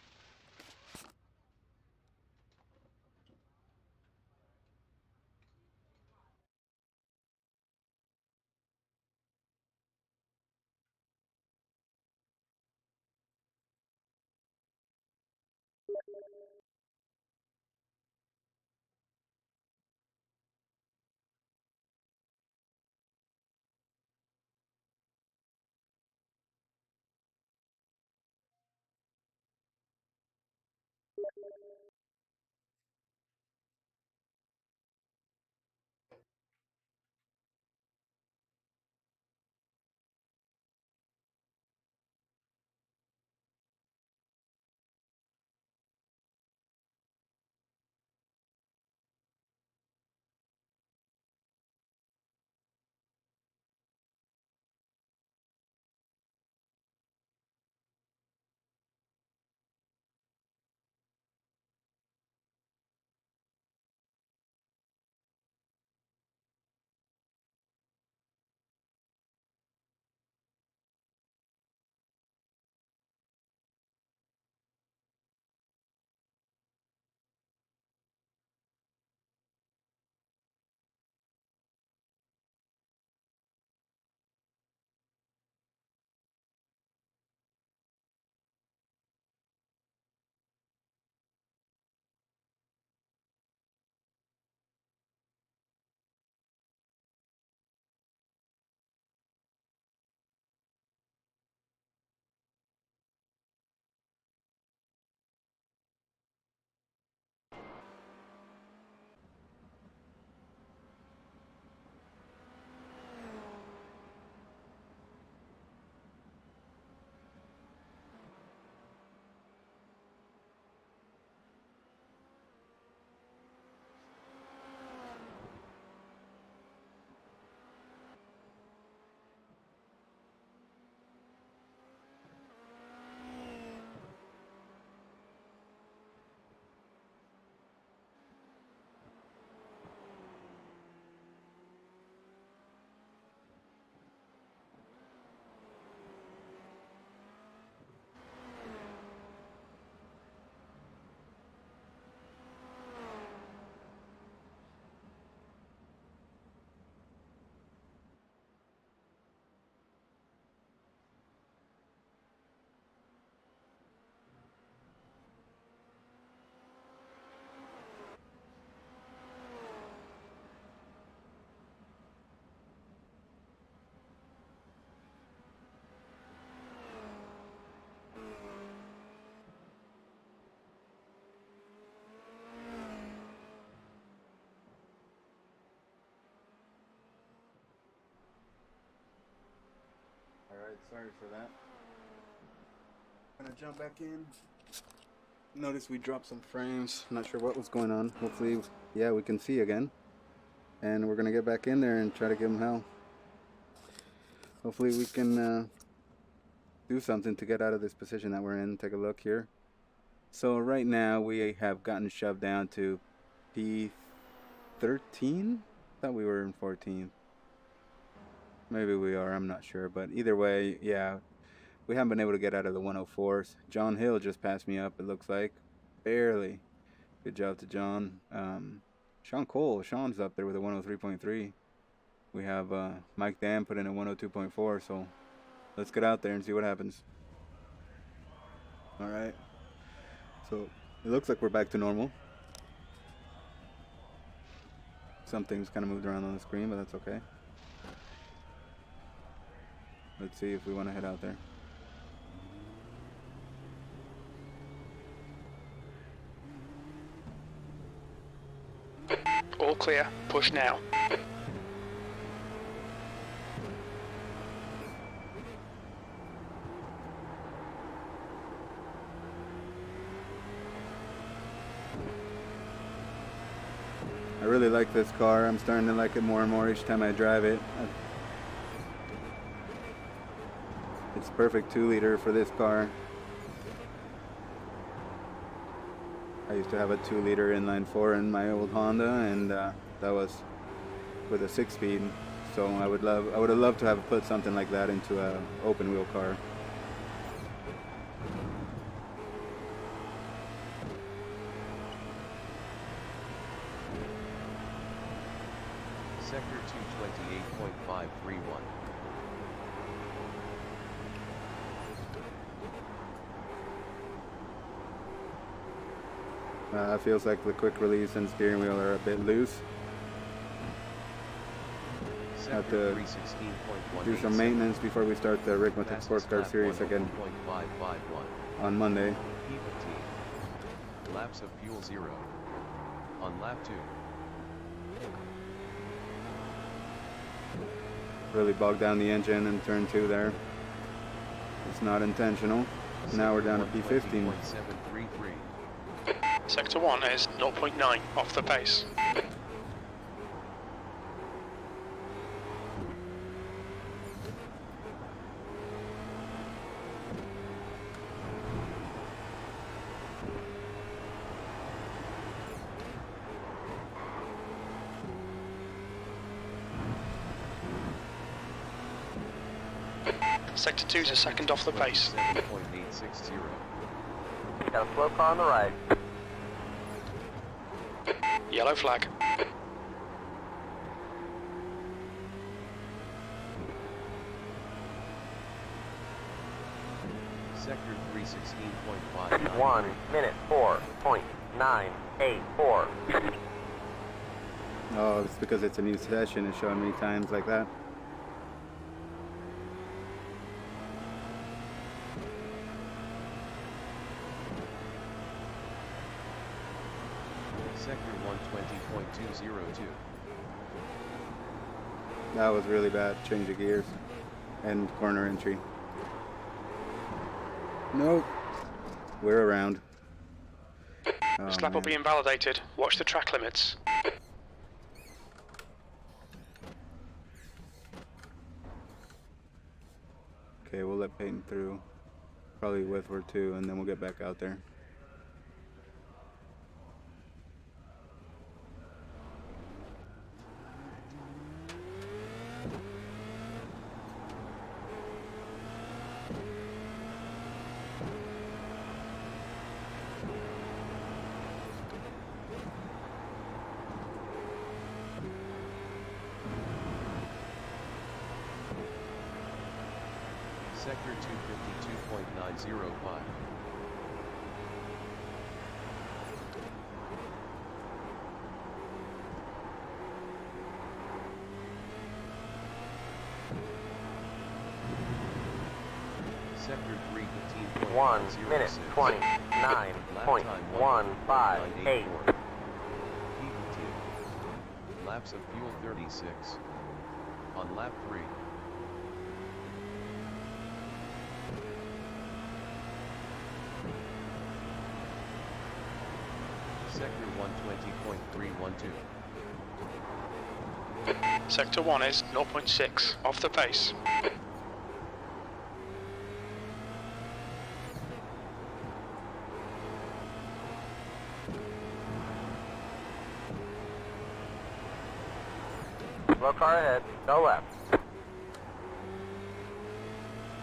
Alright, sorry for that. Gonna jump back in. Notice we dropped some frames. Not sure what was going on. Hopefully, yeah, we can see again. And we're gonna get back in there and try to give them hell. Hopefully we can do something to get out of this position that we're in. Take a look here. So right now we have gotten shoved down to P13. Thought we were in 14th. Maybe we are, I'm not sure. But either way, yeah, we haven't been able to get out of the 104s. John Hill just passed me up, it looks like. Barely. Good job to John. Shaun Cole. Shaun's up there with a 103.3. We have Mike Dan put in a 102.4, so let's get out there and see what happens. Alright. So it looks like we're back to normal. Some things kind of moved around on the screen, but that's okay. Let's see if we want to head out there. All clear. Push now. I really like this car. I'm starting to like it more and more each time I drive it. It's perfect 2-liter for this car. I used to have a 2-liter inline 4 in my old Honda, and that was with a 6-speed. So I would have loved to have put something like that into a open wheel car. Sector 228.531. Feels like the quick release and steering wheel are a bit loose. Have to do some maintenance before we start the Ricmotech Sports Car Series again on Monday. P15. Laps of fuel 0. On lap 2. Really bogged down the engine in turn 2 there. It's not intentional. Now we're down to P15. Sector 1 is 0.9 off the pace. Sector 2 is a second off the pace. 7.860. Got a slow car on the right. Yellow flag. Sector 316.5. 1 minute 4.984. Oh, it's because it's a new session. It's showing me times like that. Sector 120.202. That was really bad. Change of gears and corner entry. Nope. We're around. Oh, This lap will be invalidated. Watch the track limits. Okay, we'll let Peyton through. Probably with her too, and then we'll get back out there. Sector 252.905. Sector 315.906. 1 minute 29.158. P15. Laps of fuel 36. On lap 3. Sector 120.312. Sector 1 is 0.6 off the pace. Slow car ahead. Go left.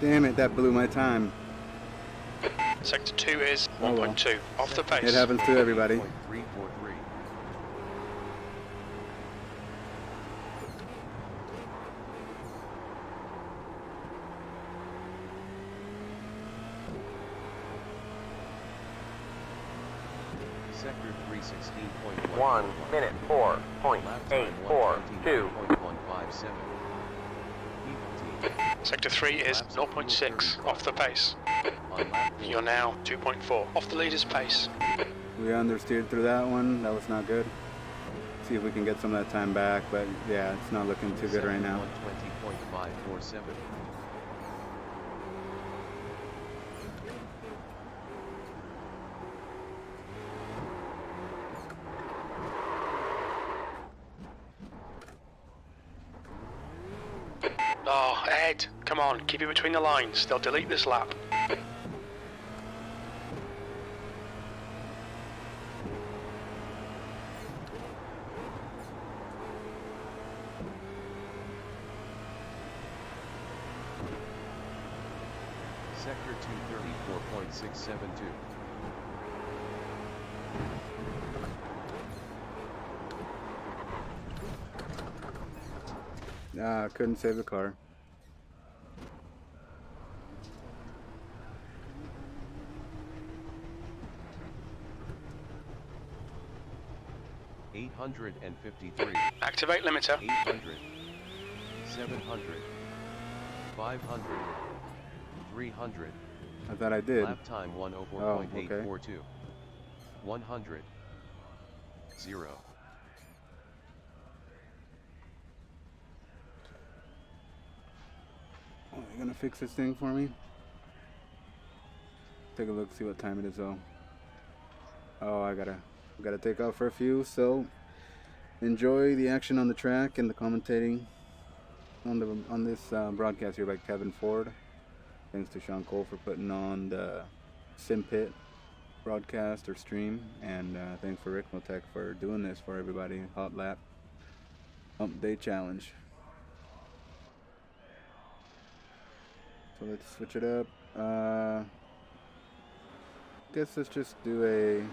Damn it, that blew my time. Sector 2 is Oh, well. 1.2 off the pace. It happens to everybody. 343. Sector 316.1. 1 minute 4.842. 157. P15. Sector 3 is 0.6 off the pace. On lap 4. You're now 2.4 off the leader's pace. We understeered through that one. That was not good. See if we can get some of that time back, but yeah, it's not looking too good right now. 120.547. Oh, Ed, come on, keep it between the lines. They'll delete this lap. Sector 234.672. Couldn't save the car. $853. Activate limiter. 800. 700. 500. 300. I thought I did. Lap time 104.842. 100. 0. Oh, you gonna fix this thing for me? Take a look, see what time it is though. Oh, I gotta take off for a few, so enjoy the action on the track and the commentating on this broadcast here by Kevin Ford. Thanks to Shaun for putting on the Simpit broadcast or stream, and thanks for Ricmotech for doing this for everybody. Hot lap Humpday challenge. So let's switch it up. Guess let's just do a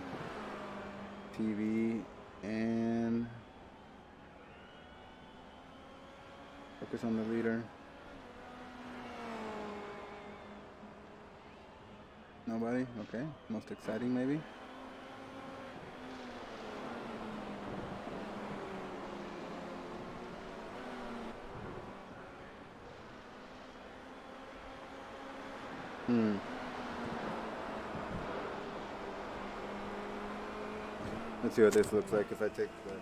TV and focus on the leader. Nobody? Okay. Most exciting maybe? Let's see what this looks like if I take the...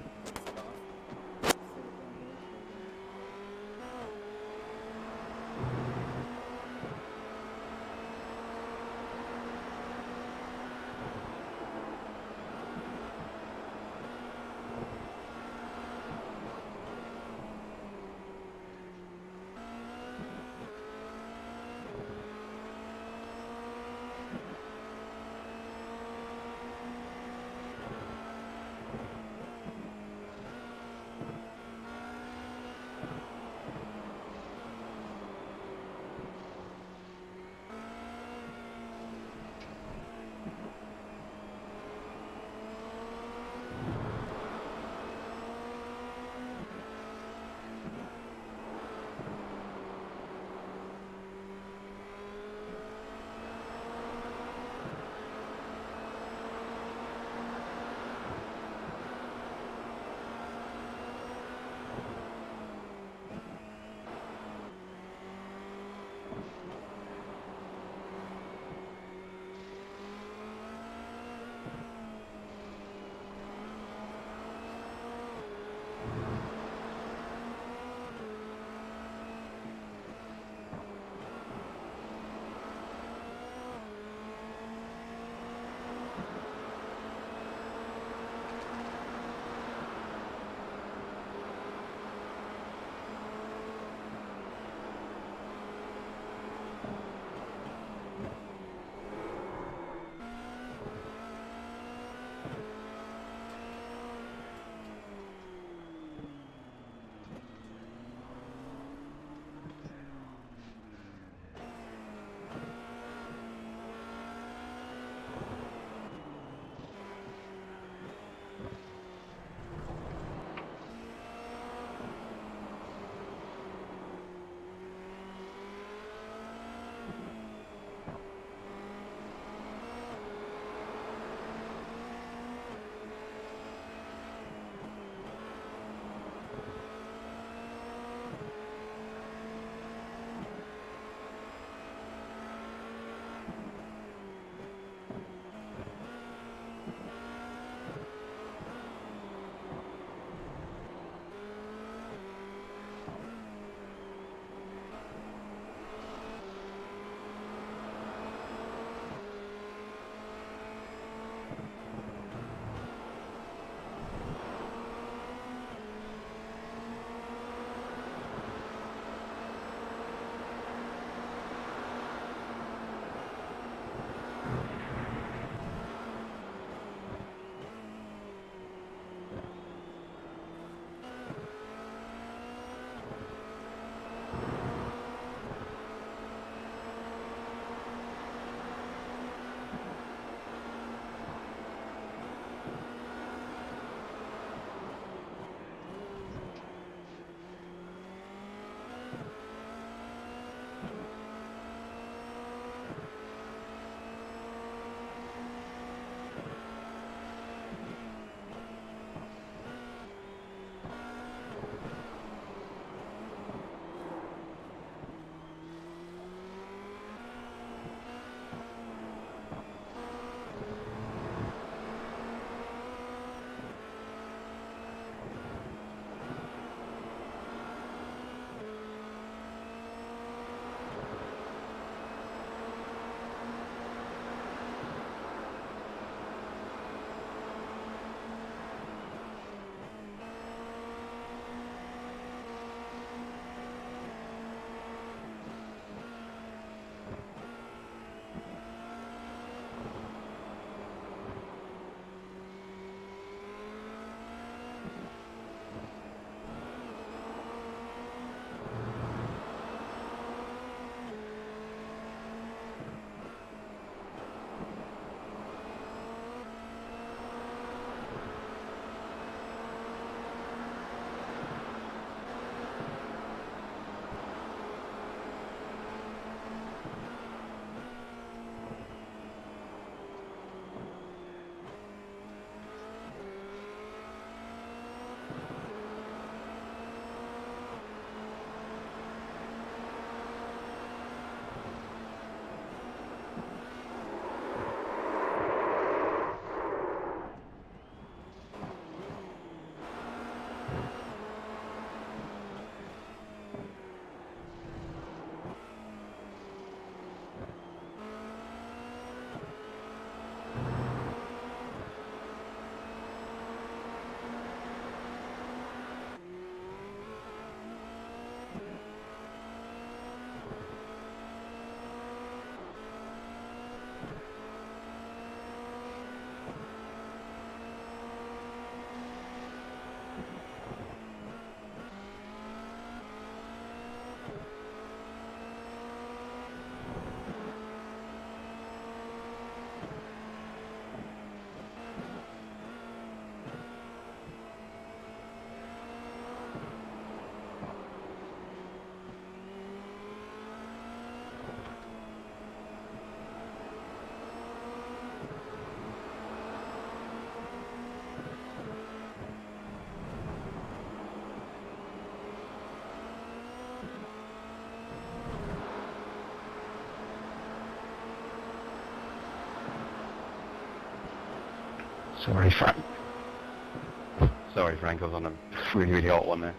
Sorry, Frank. Sorry, Frank, I was on a really, really hot one there.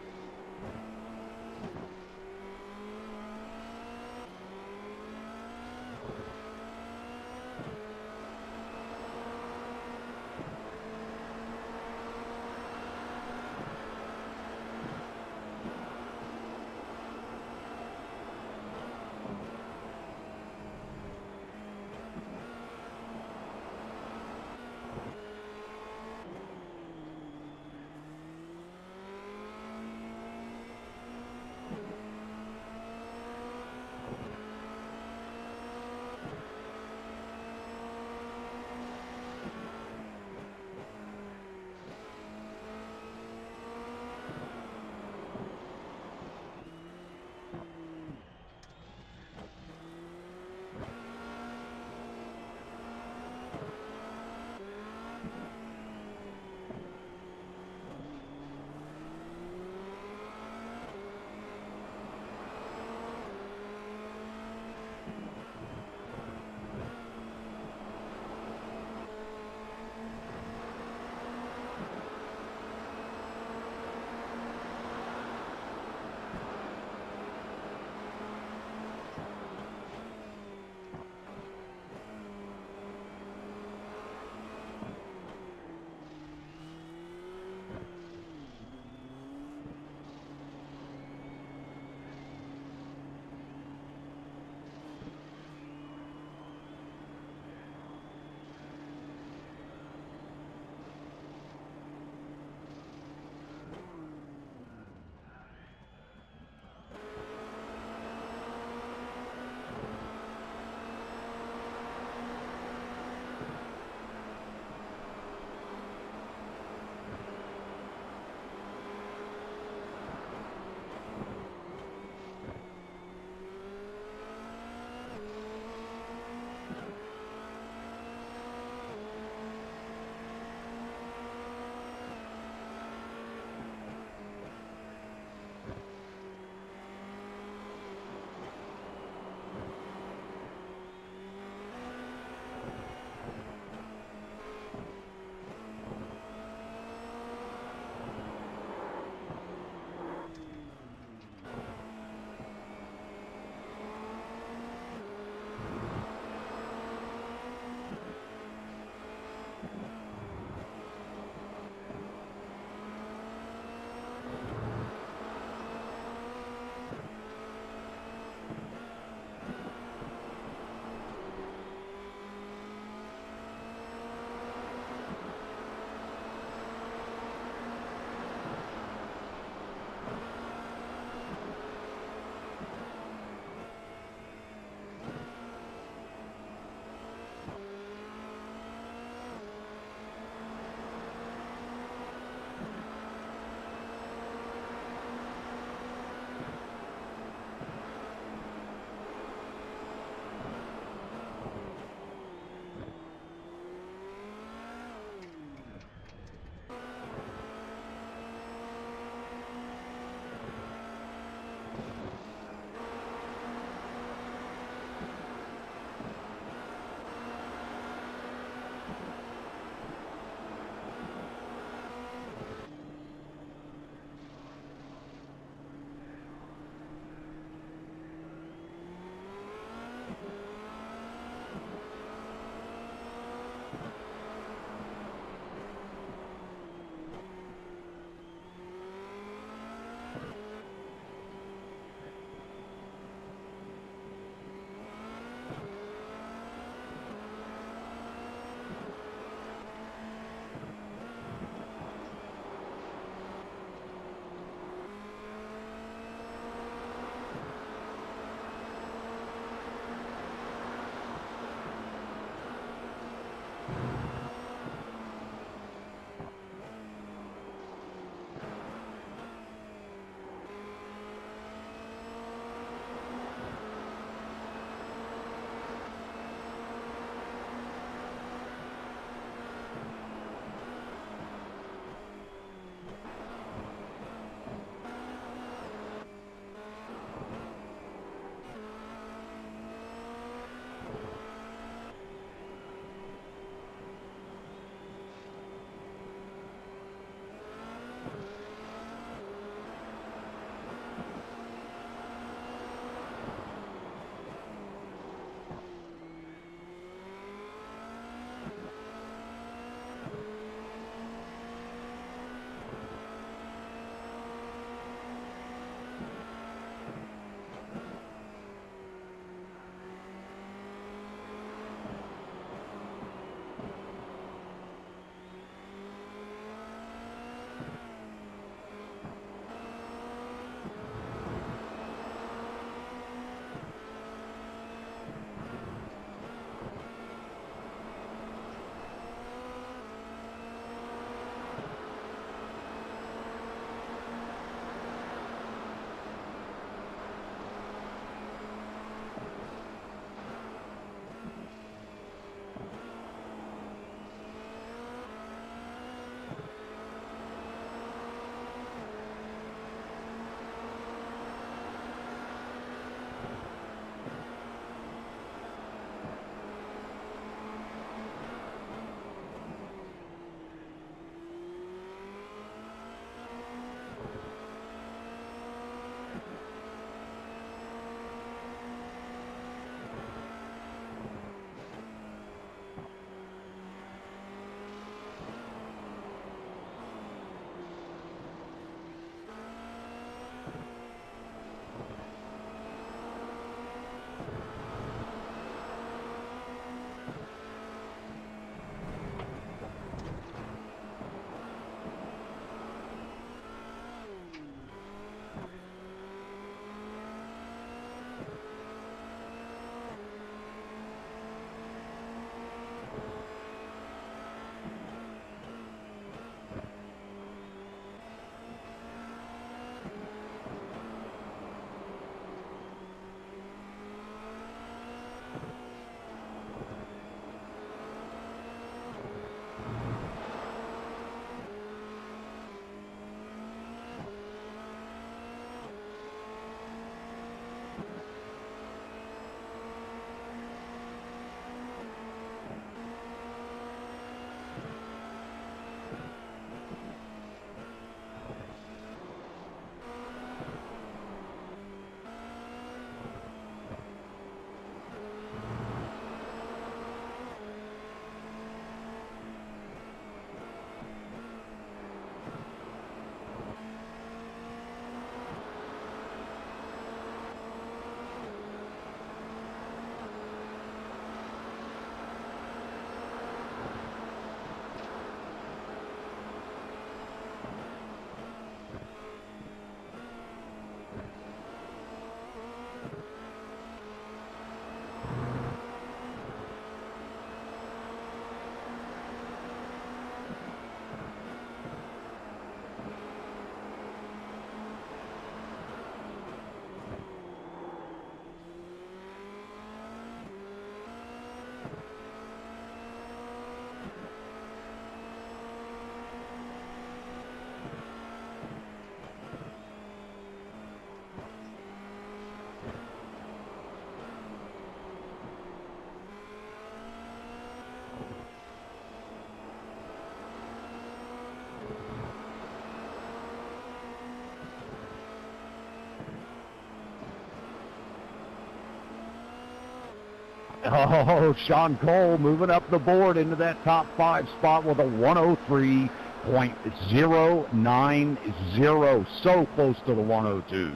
Oh, Shaun Cole moving up the board into that top 5 spot with a 103.090. So close to the 102s.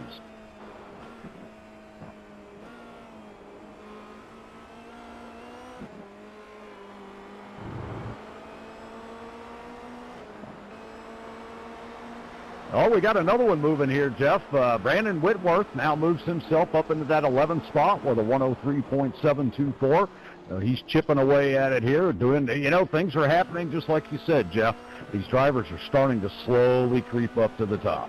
Oh, we got another one moving here, Jeff. Brandon Whitworth now moves himself up into that 11th spot with a 103.724. He's chipping away at it here, doing, things are happening just like you said, Jeff. These drivers are starting to slowly creep up to the top.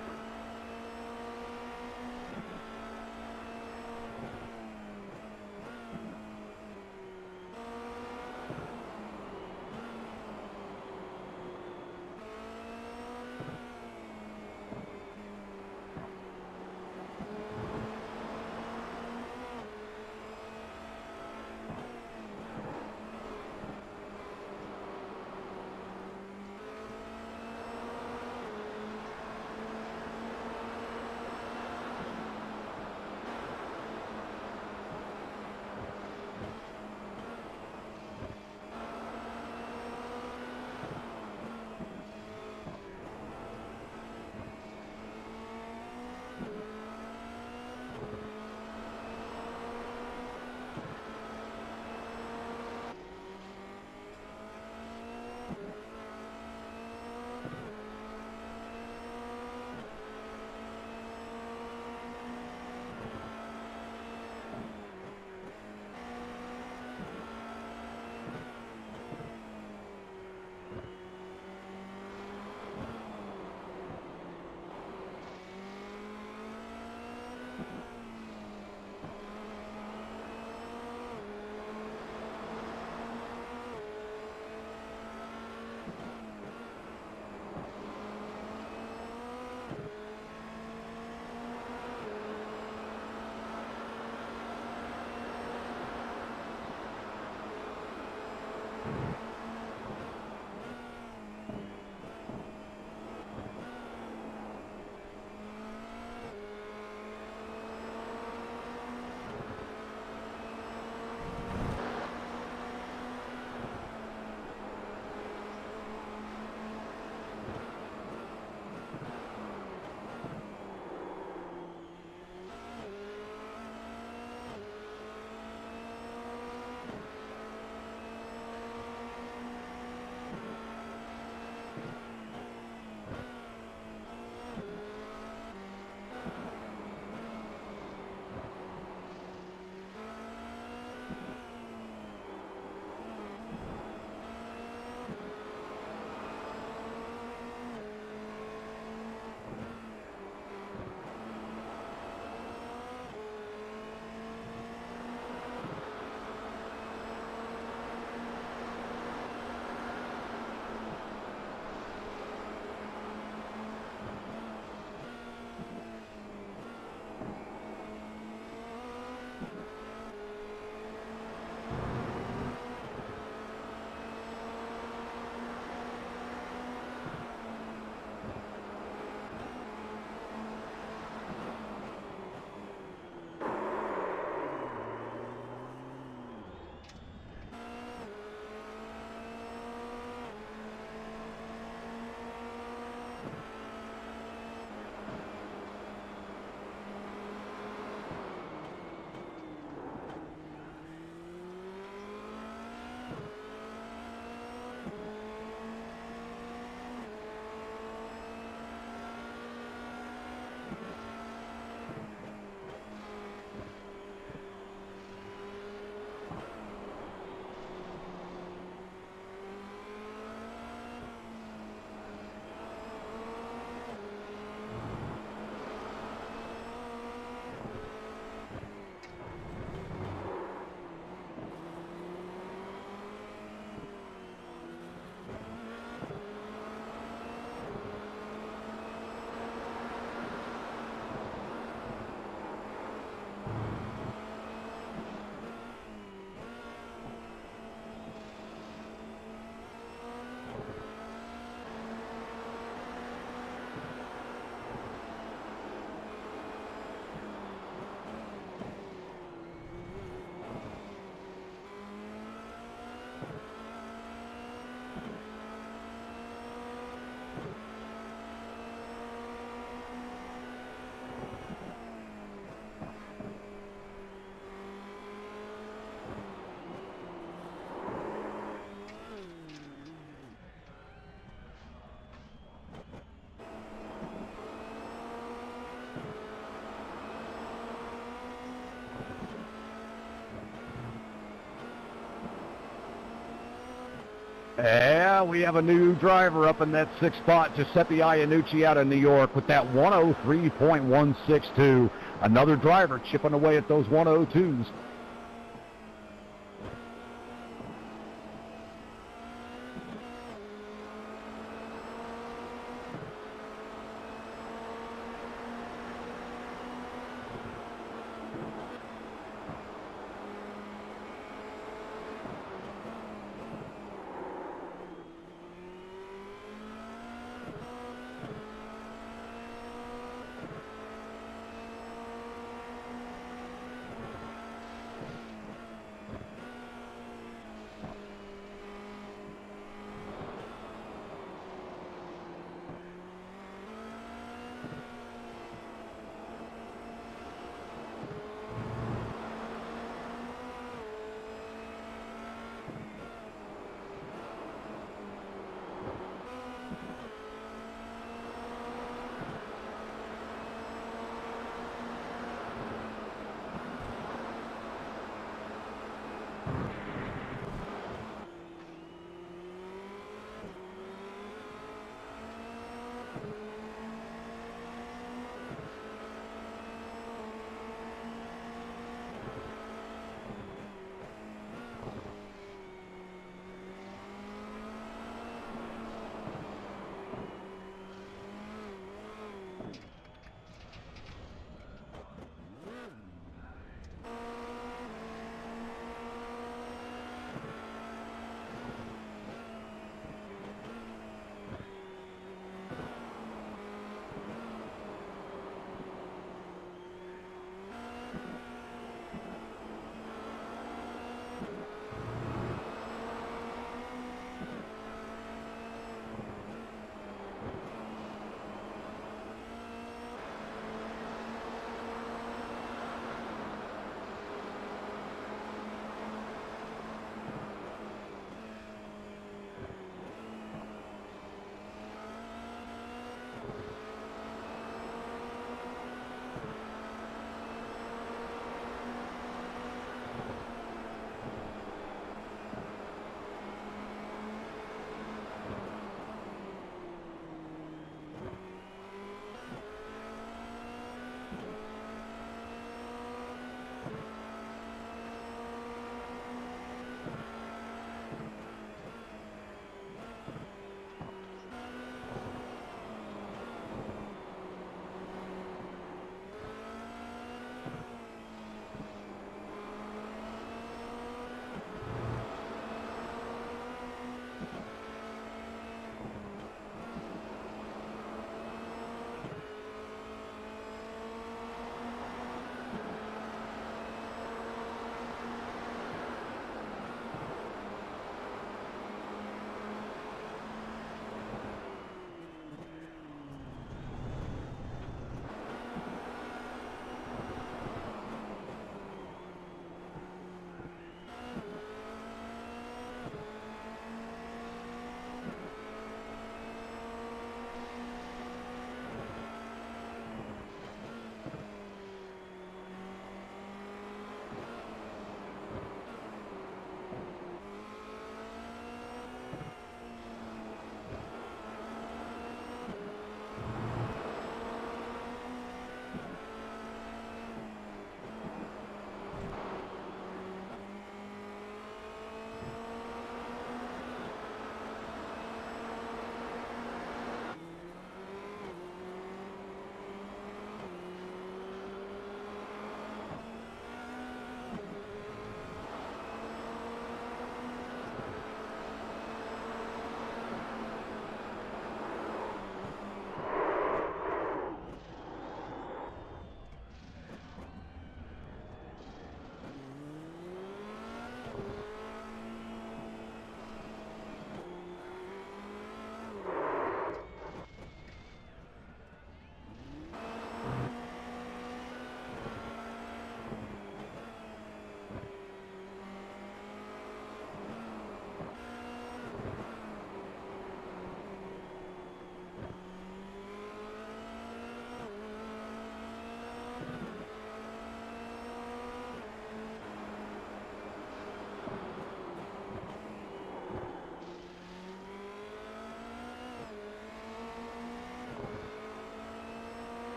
Yeah, we have a new driver up in that 6th spot, Giuseppe Iannucci out of New York with that 103.162. Another driver chipping away at those 102s.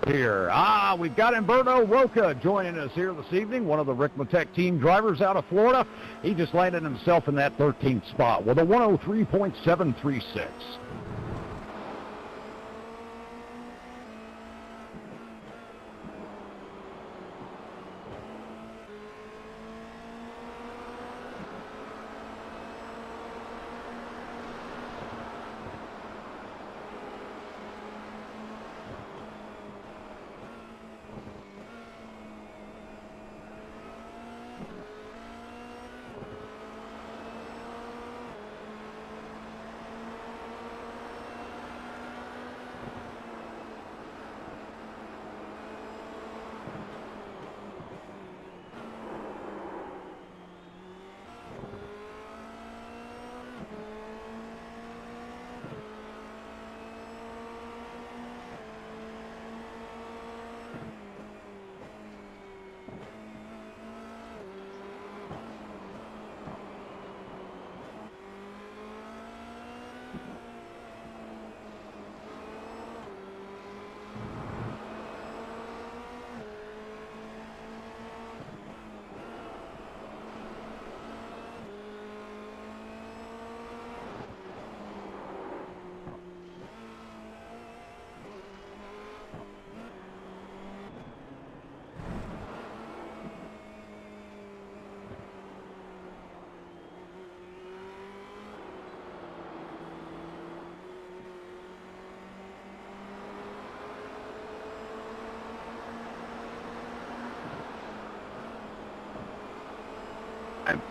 here. We've got Humberto Roca joining us here this evening, one of the Ricmotech team drivers out of Florida. He just landed himself in that 13th spot with a 103.736.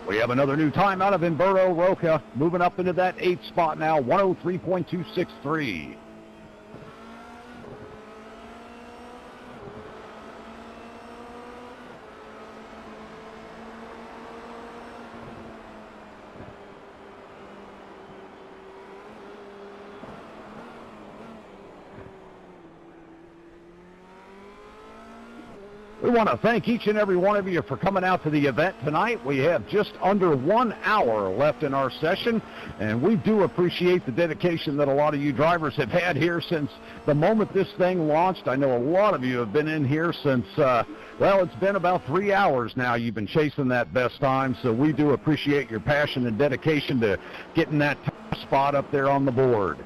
We have another new time out of Humberto Roca, moving up into that 8th spot now, 103.263. We want to thank each and every one of you for coming out to the event tonight. We have just under 1 hour left in our session, and we do appreciate the dedication that a lot of you drivers have had here since the moment this thing launched. I know a lot of you have been in here since, well, it's been about 3 hours now. You've been chasing that best time, so we do appreciate your passion and dedication to getting that top spot up there on the board.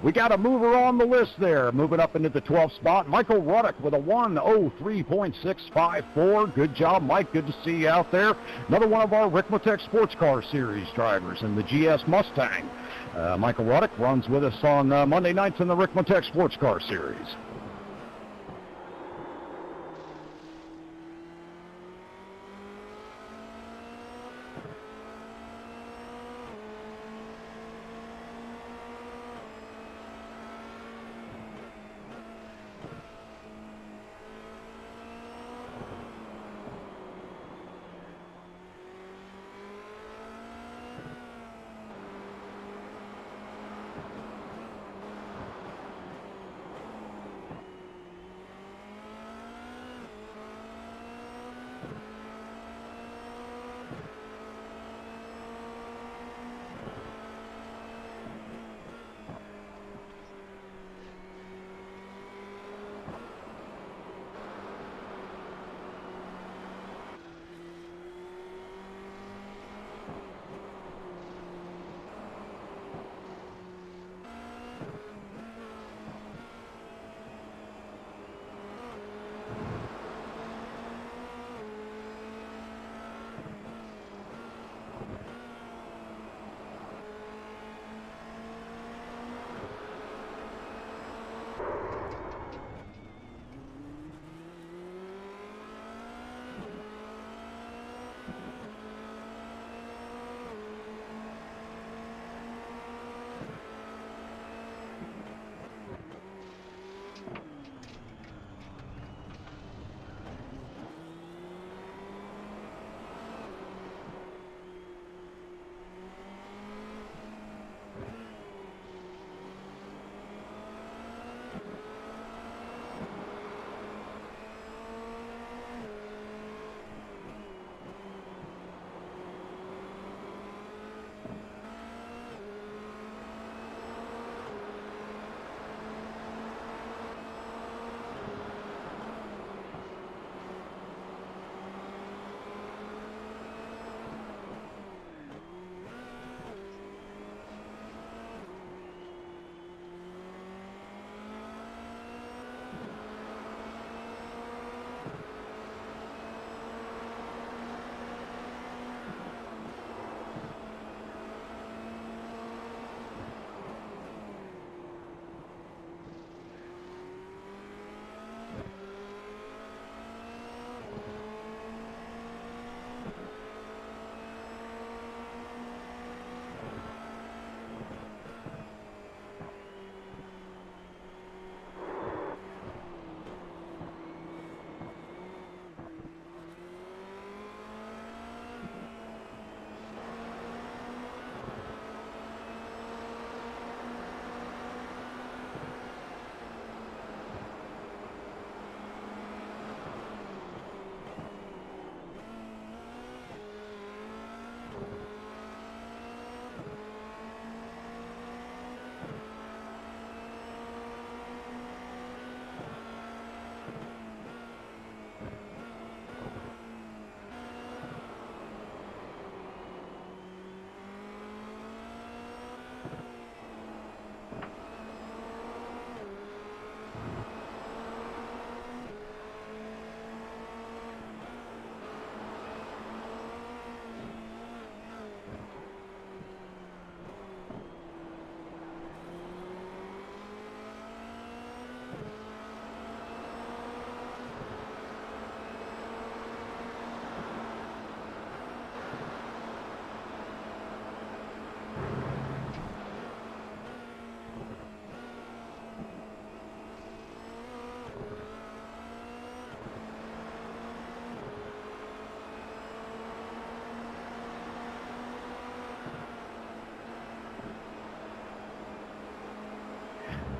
We got a mover on the list there, moving up into the 12th spot. Michael Ruddock with a 1:03.654. Good job, Mike. Good to see you out there. Another one of our Ricmotech Sports Car Series drivers in the GS Mustang. Michael Ruddock runs with us on Monday nights in the Ricmotech Sports Car Series.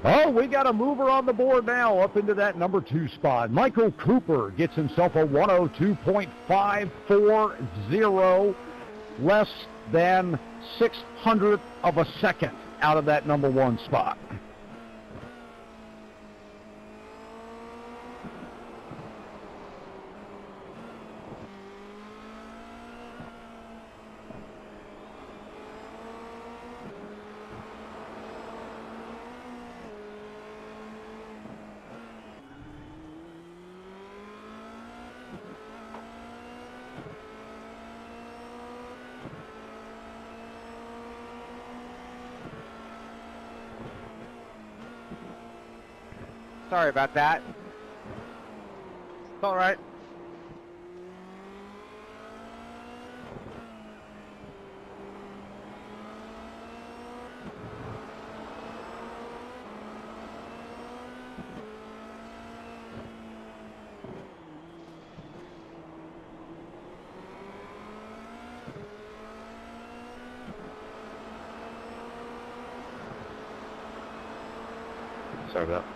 Oh, we got a mover on the board now up into that number 2 spot. Michael Cooper gets himself a 1:02.540, less than 600th of a second out of that number 1 spot. Sorry about that. It's all right. Sorry about that.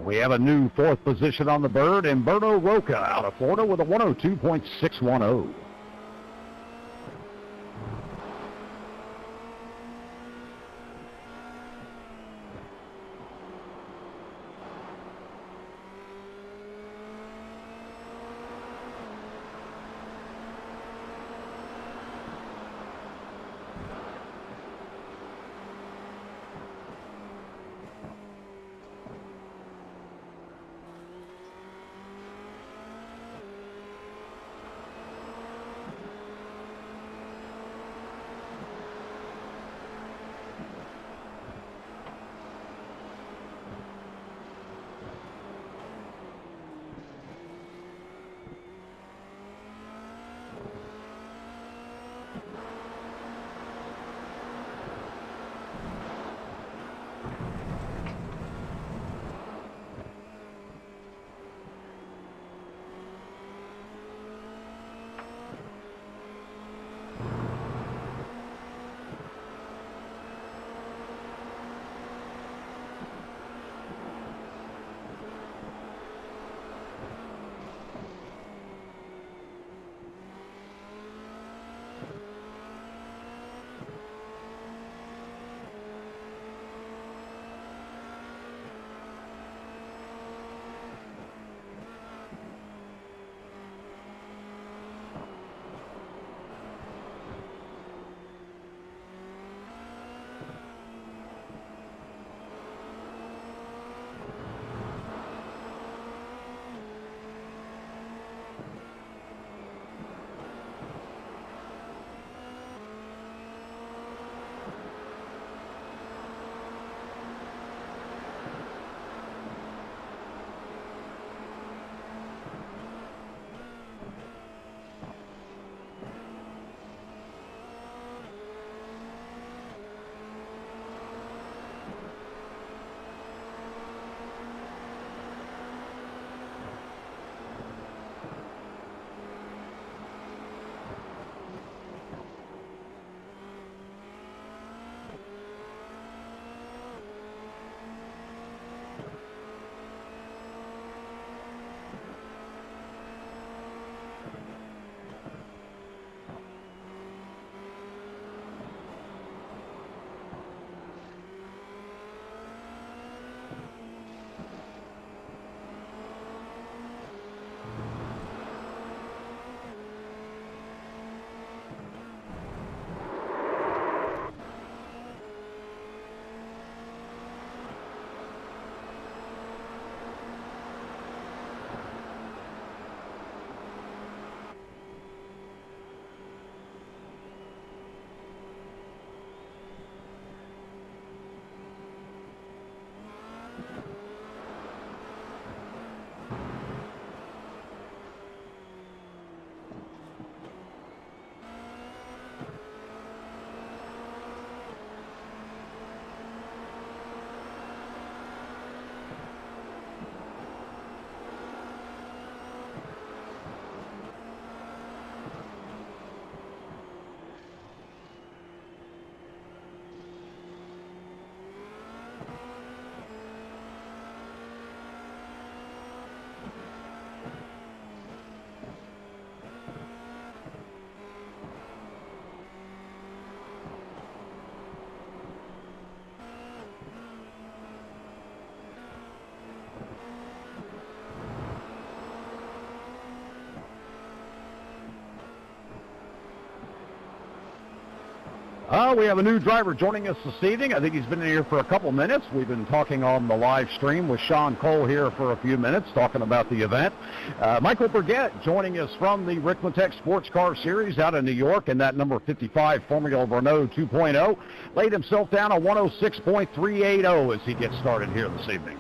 We have a new 4th position on the bird, Umberto Roca out of Florida with a 102.610. We have a new driver joining us this evening. I think he's been in here for a couple minutes. We've been talking on the live stream with Shaun Cole here for a few minutes, talking about the event. Michael Burgett joining us from the Ricmotech Sports Car Series out in New York in that number 55 Formula Renault 2.0. Laid himself down a 106.380 as he gets started here this evening.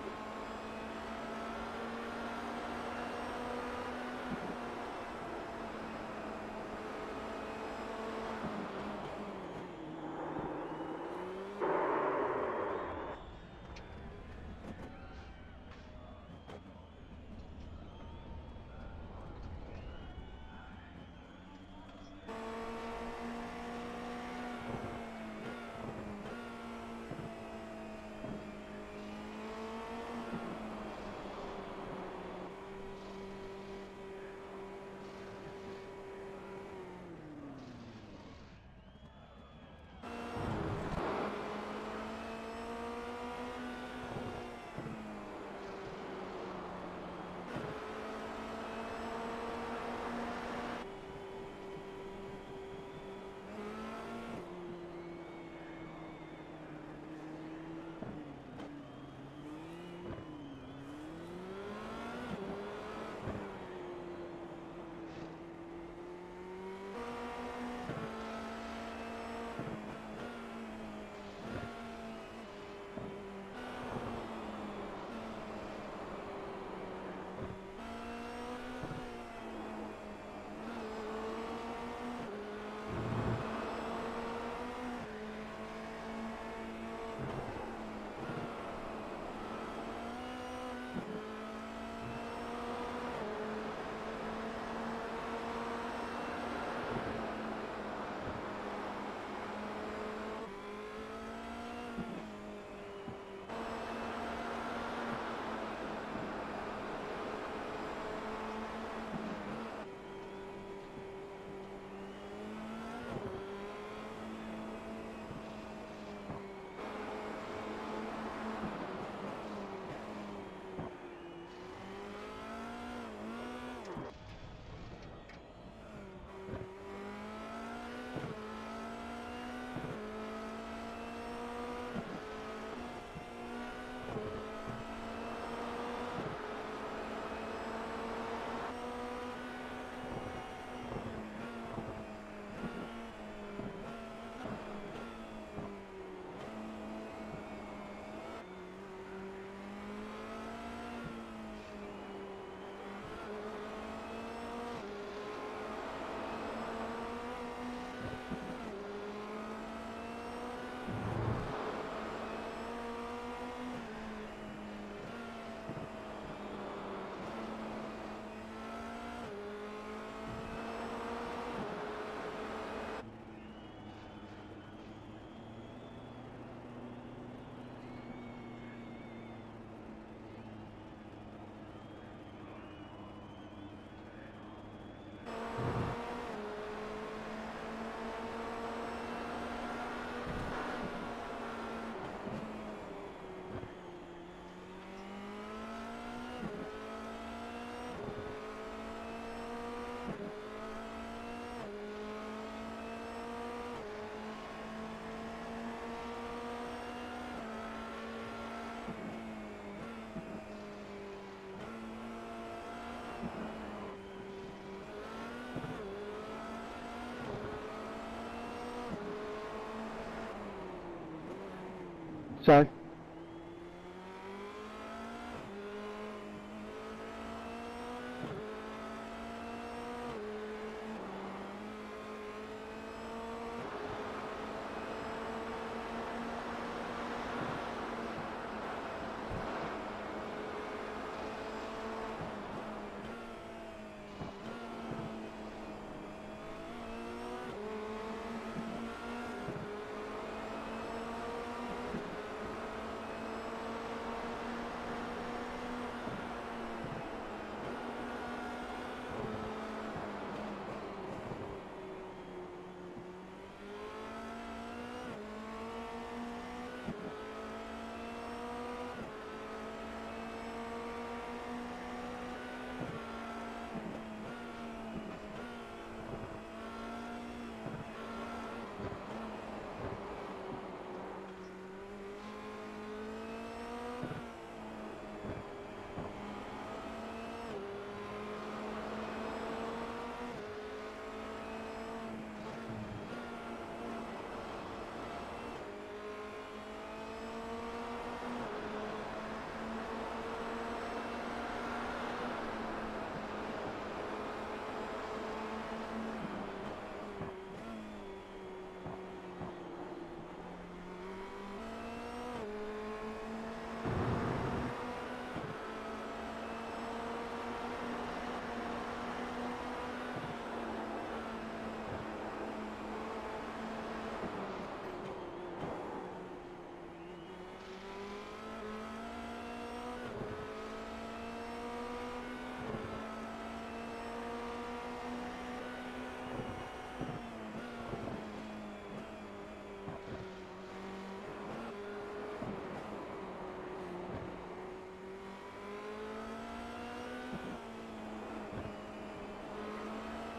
Sorry.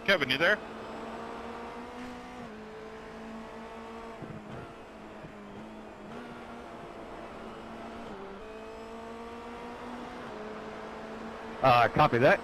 Kevin, you there? Copy that.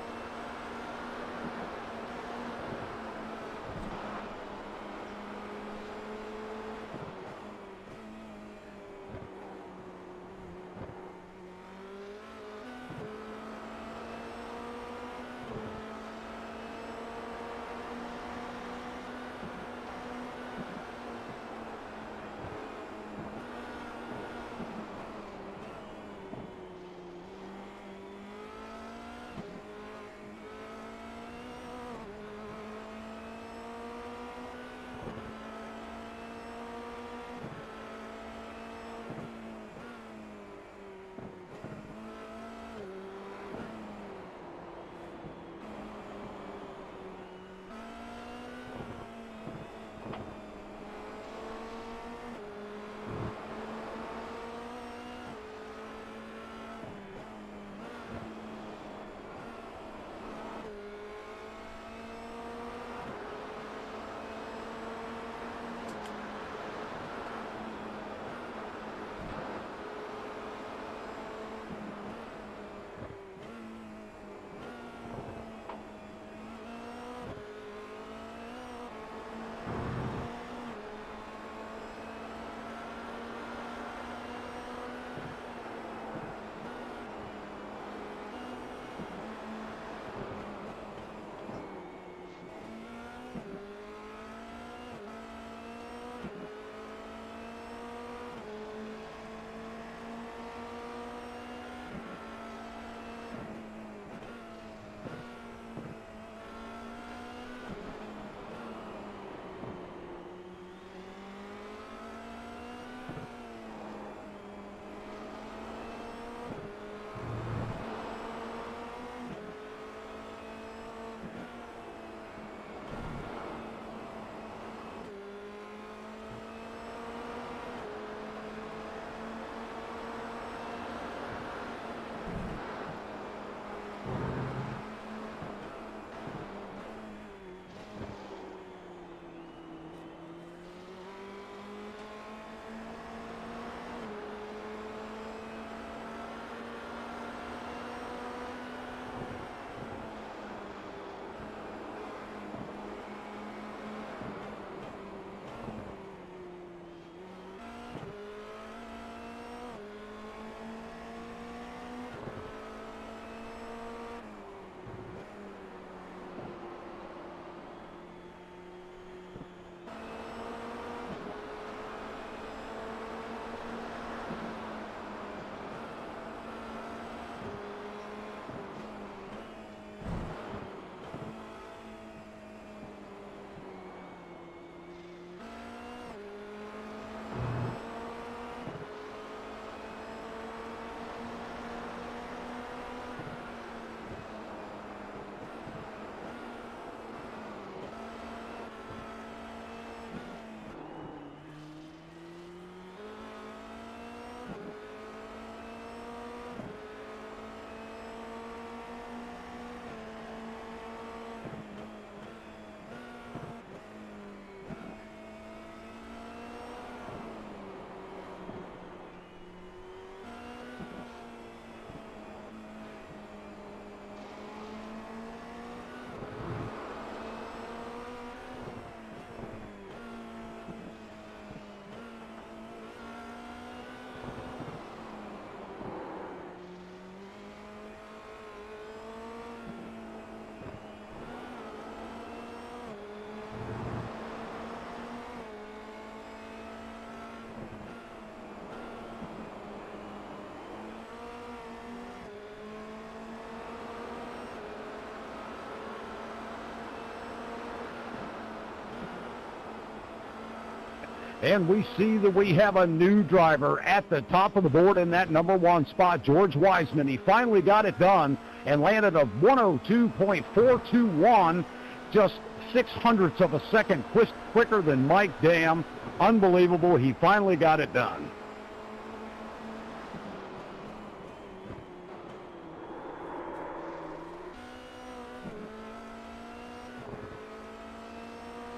And we see that we have a new driver at the top of the board in that number 1 spot, George Wiseman. He finally got it done and landed a 102.421, just 0.06 of a second quicker than Mike Dam. Unbelievable. He finally got it done.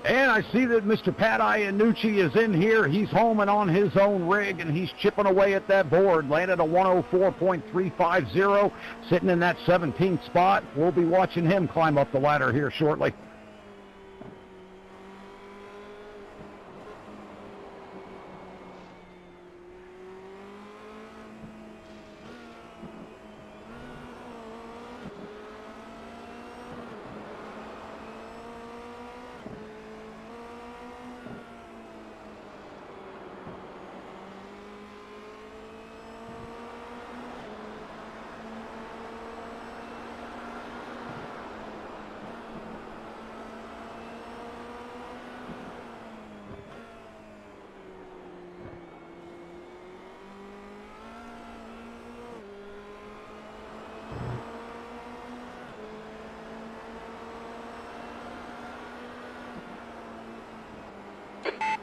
And I see that Mr. Pat Iannucci is in here. He's home and on his own rig, and he's chipping away at that board. Landed a 104.350, sitting in that 17th spot. We'll be watching him climb up the ladder here shortly.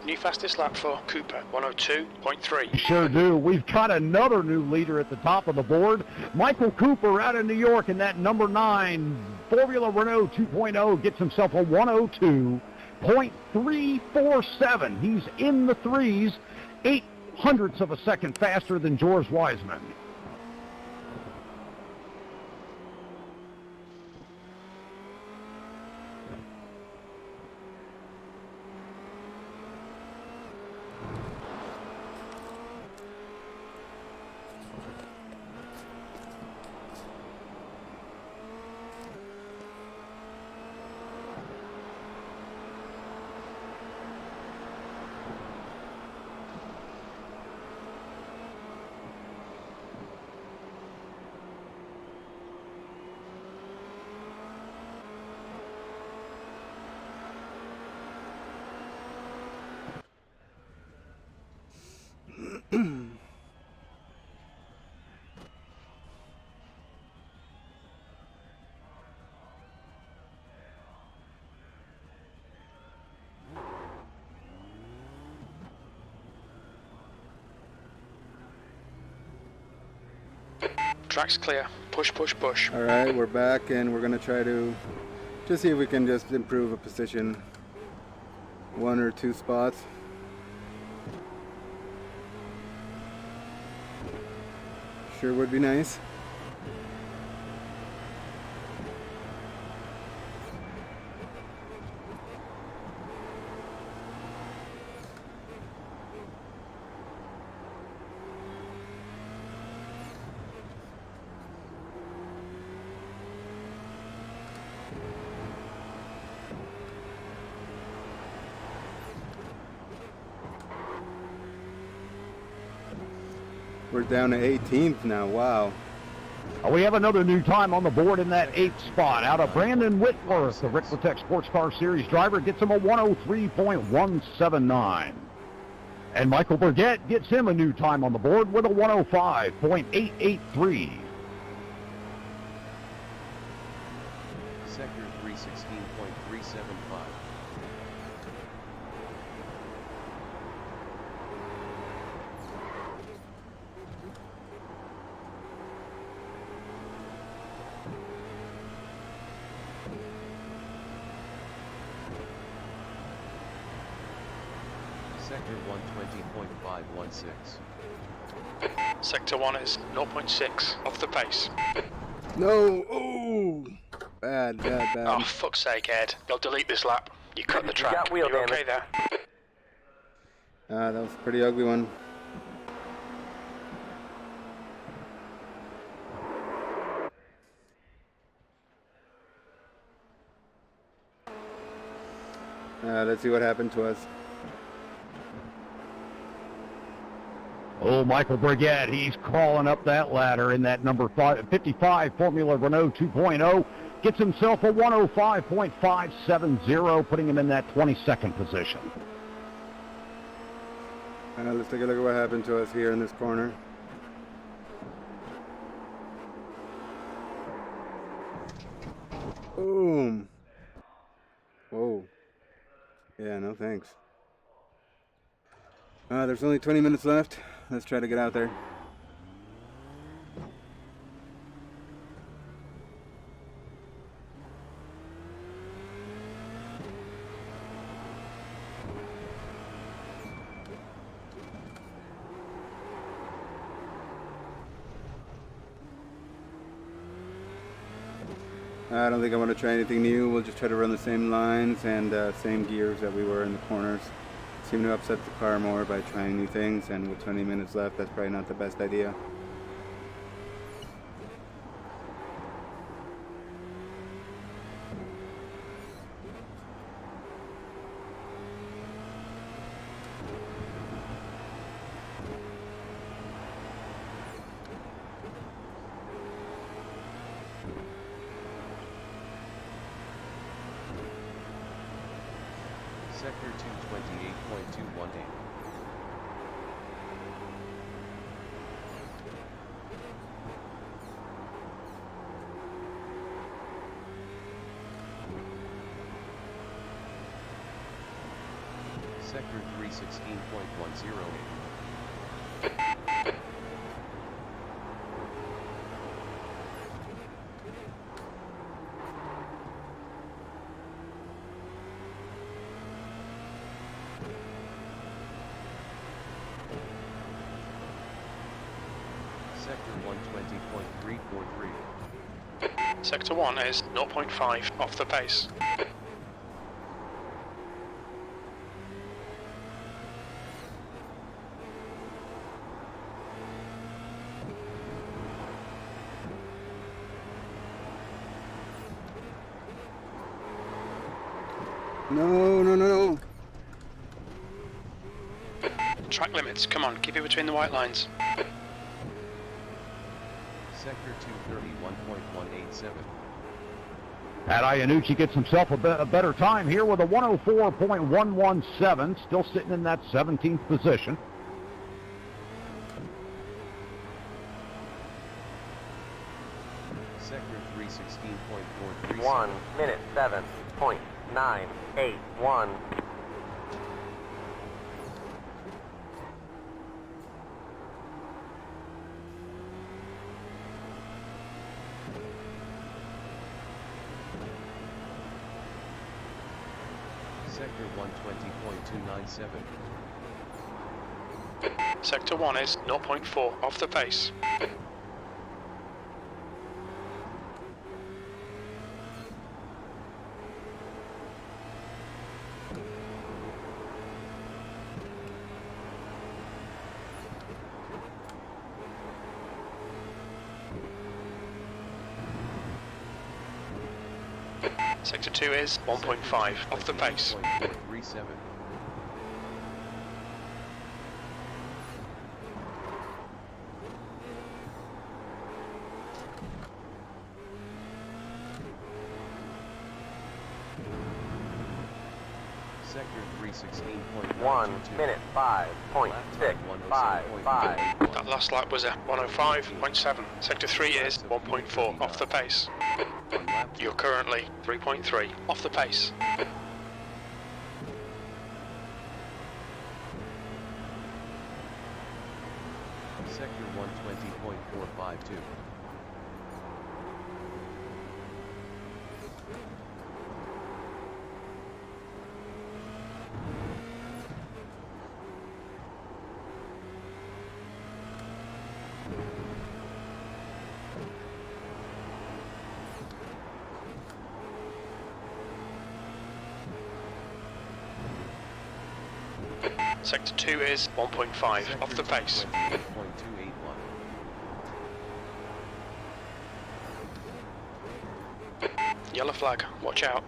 New fastest lap for Cooper, 102.3. Sure do. We've got another new leader at the top of the board. Michael Cooper out of New York in that number 9 Formula Renault 2.0 gets himself a 102.347. He's in the threes, 0.08 of a second faster than George Wiseman. Track's clear. Push, push, push. All right, we're back, and we're gonna try to just see if we can just improve a position, 1 or 2 spots. Sure would be nice. We're down to 18th now. Wow. We have another new time on the board in that 8th spot. Out of Brandon Whitworth, the Ricmotech Sports Car Series driver, gets him a 103.179. And Michael Burgett gets him a new time on the board with a 105.883. Sector 316.375. Sector 120.516. Sector 1 is 0.6 off the pace. No! Oh! Bad. Oh, fuck's sake, Ed. You'll delete this lap. You cut the track. got wheel You're damage. okay there? That was a pretty ugly one. Let's see what happened to us. Oh, Michael Burgett, he's crawling up that ladder in that number 55 Formula Renault 2.0. Gets himself a 105.570, putting him in that 22nd position. Let's take a look at what happened to us here in this corner. Boom. Whoa. Yeah, no thanks. There's only 20 minutes left. Let's try to get out there. I don't think I want to try anything new. We'll just try to run the same lines and same gears that we were in the corners. Seem to upset the car more by trying new things, and with 20 minutes left, that's probably not the best idea. Sector 228.218. Sector 316.108. Sector 120.343. Sector 1 is 0.5 off the pace. No, no, no, no. Track limits, come on, keep it between the white lines. Sector 231.187. Pat Iannucci gets himself a better time here with a 104.117, still sitting in that 17th position. Sector 316.437. 1 minute 7.981. Sector 120.297. Sector 1 is 0.4 off the pace. Sector 2 is 1.5 off the pace. 37. Sector 316.1. 1 minute 5.655. That last lap was a 105.7. Sector 3 is 1.4 off the pace. You're currently 3.3 off the pace. Sector 120.452. Sector 2 is 1.5 off the pace. 28.281. Yellow flag, watch out.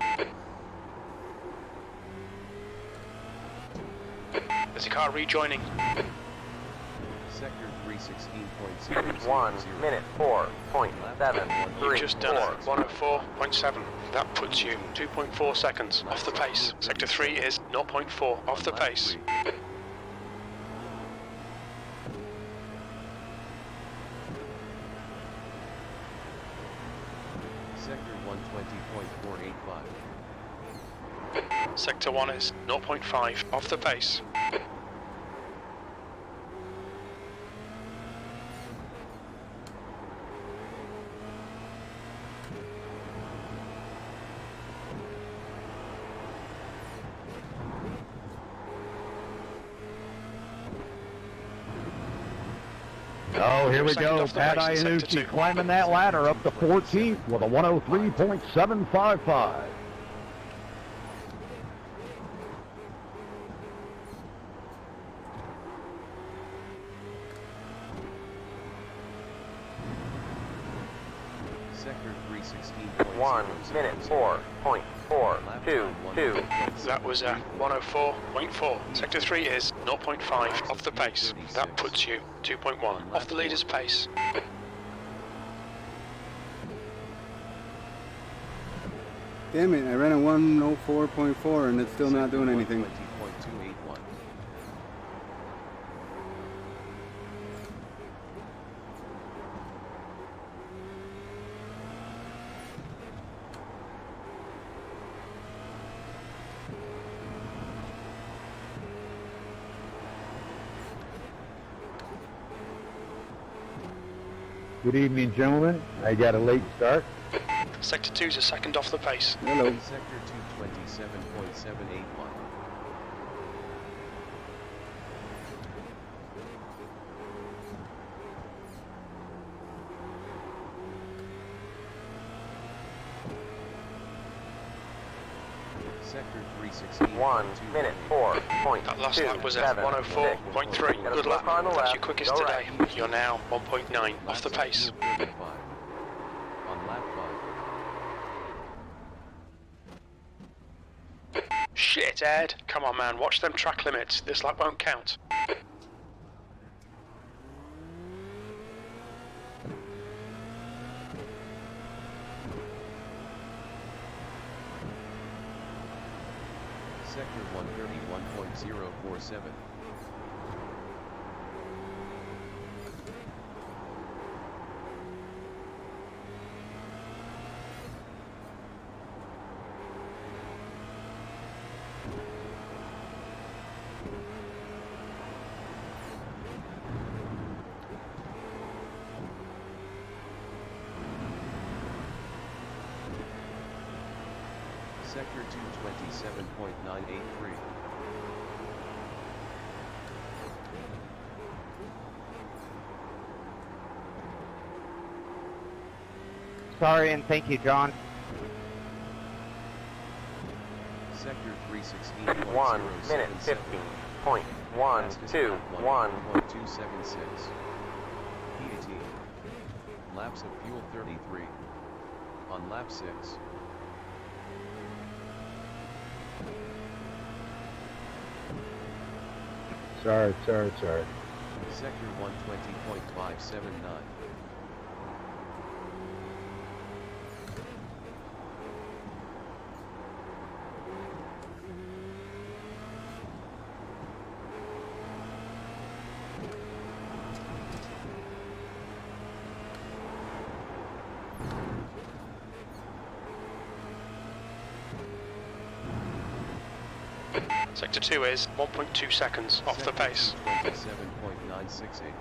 There's a car rejoining. Sector 316.0. 1 minute 4.734. You've just done it. 104.7. That puts you 2.4 seconds off the pace. Sector 3 is 0.4 off the pace. 5. Sector 1 is 0.5 off the pace. Oh, here we Second go. off the Pat pace in sector Iannucci 2. climbing that ladder up to 14th with a 103.755. Sector 316.0. 1 minute 4.422. That was a 104.4. Sector 3 is 0.5 off the pace. That puts you 2.1 off the leader's pace. Damn it, I ran a 104.4 and it's still not doing anything. 20.281. Good evening, gentlemen. I got a late start. Sector 2 is a second off the pace. Hello. Sector 227.781. Sector 316. 1 minute 4.2. That last lap was at 104.3. Good luck. That's your quickest today. You're now 1.9 off the pace. 35. On lap 5. Shit, Ed. Come on, man. Watch them track limits. This lap won't count. Sector 131.047. Sector 227.983. Sorry and thank you, John. Sector 316.077. 1 minute 15.121. 1.276. PAT. Laps of fuel 33. On lap 6. Sorry. Sector 120.579. Sector 2 is 1.2 seconds off the pace. 27.968.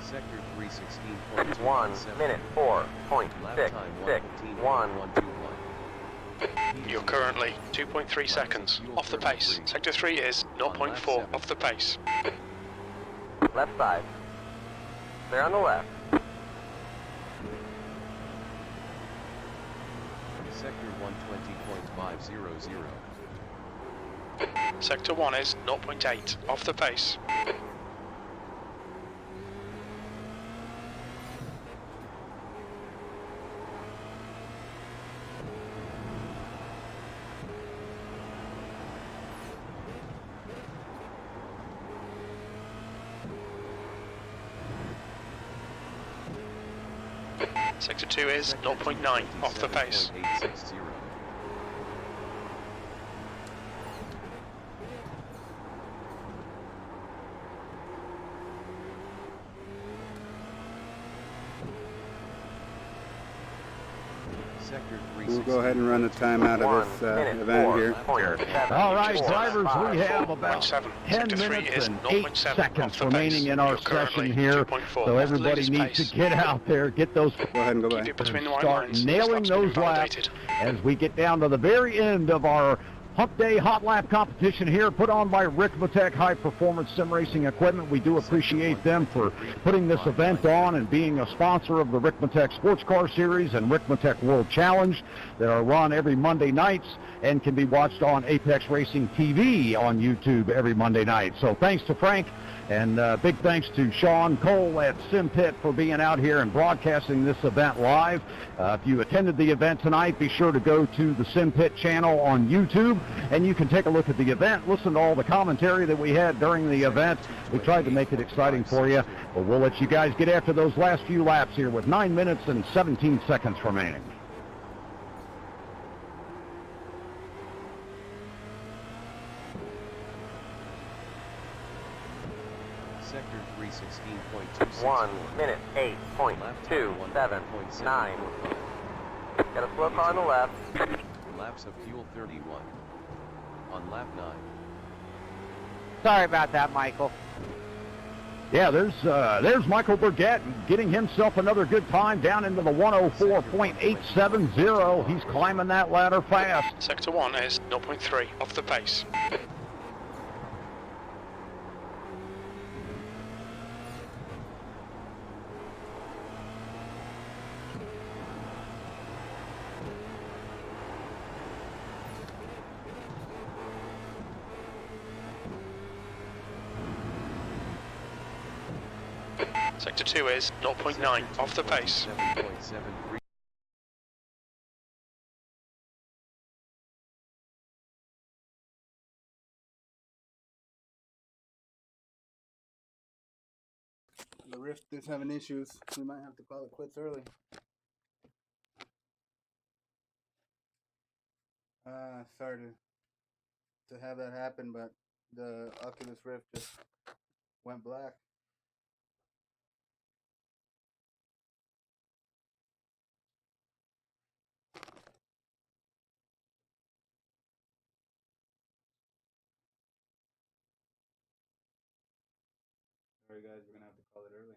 Sector 316.2. 1 minute 4.661. You're currently 2.3 seconds off the pace. Sector 3 is 0.4 off the pace. Left side. Clear on the left. Sector 120.500. Sector 1 is 0.8 off the pace. Sector 2 is 0.9 off the pace. Sector We'll go ahead and run the time out of this event here. All right, drivers, we have about 10 minutes and 8 seconds remaining in our session here. So everybody needs to get out there, get those, Go ahead and go back. start nailing those laps as we get down to the very end of our Humpday Hot Lap competition here, put on by Ricmotech High Performance Sim Racing Equipment. We do appreciate them for putting this event on and being a sponsor of the Ricmotech Sports Car Series and Ricmotech World Challenge that are run every Monday nights and can be watched on Apex Racing TV on YouTube every Monday night. So thanks to Frank, and big thanks to Shaun Cole at Simpit for being out here and broadcasting this event live. If you attended the event tonight, be sure to go to the Simpit channel on YouTube, and you can take a look at the event, listen to all the commentary that we had during the event. We tried to make it exciting for you, but we'll let you guys get after those last few laps here with 9 minutes and 17 seconds remaining. Sector 316.264. 1 minute 8.279. Got a slow car on the left. Laps of fuel 31. On lap 9. Sorry about that, Michael. Yeah, there's Michael Burgett getting himself another good time down into the 104.870. He's climbing that ladder fast. Sector 1 is 0.3 off the pace. Sector 2 is 0.9 off the pace. 7.73. The Rift is having issues. We might have to call it quits early. Sorry to have that happen, but the Oculus Rift just went black. Sorry guys, we're gonna have to call it early.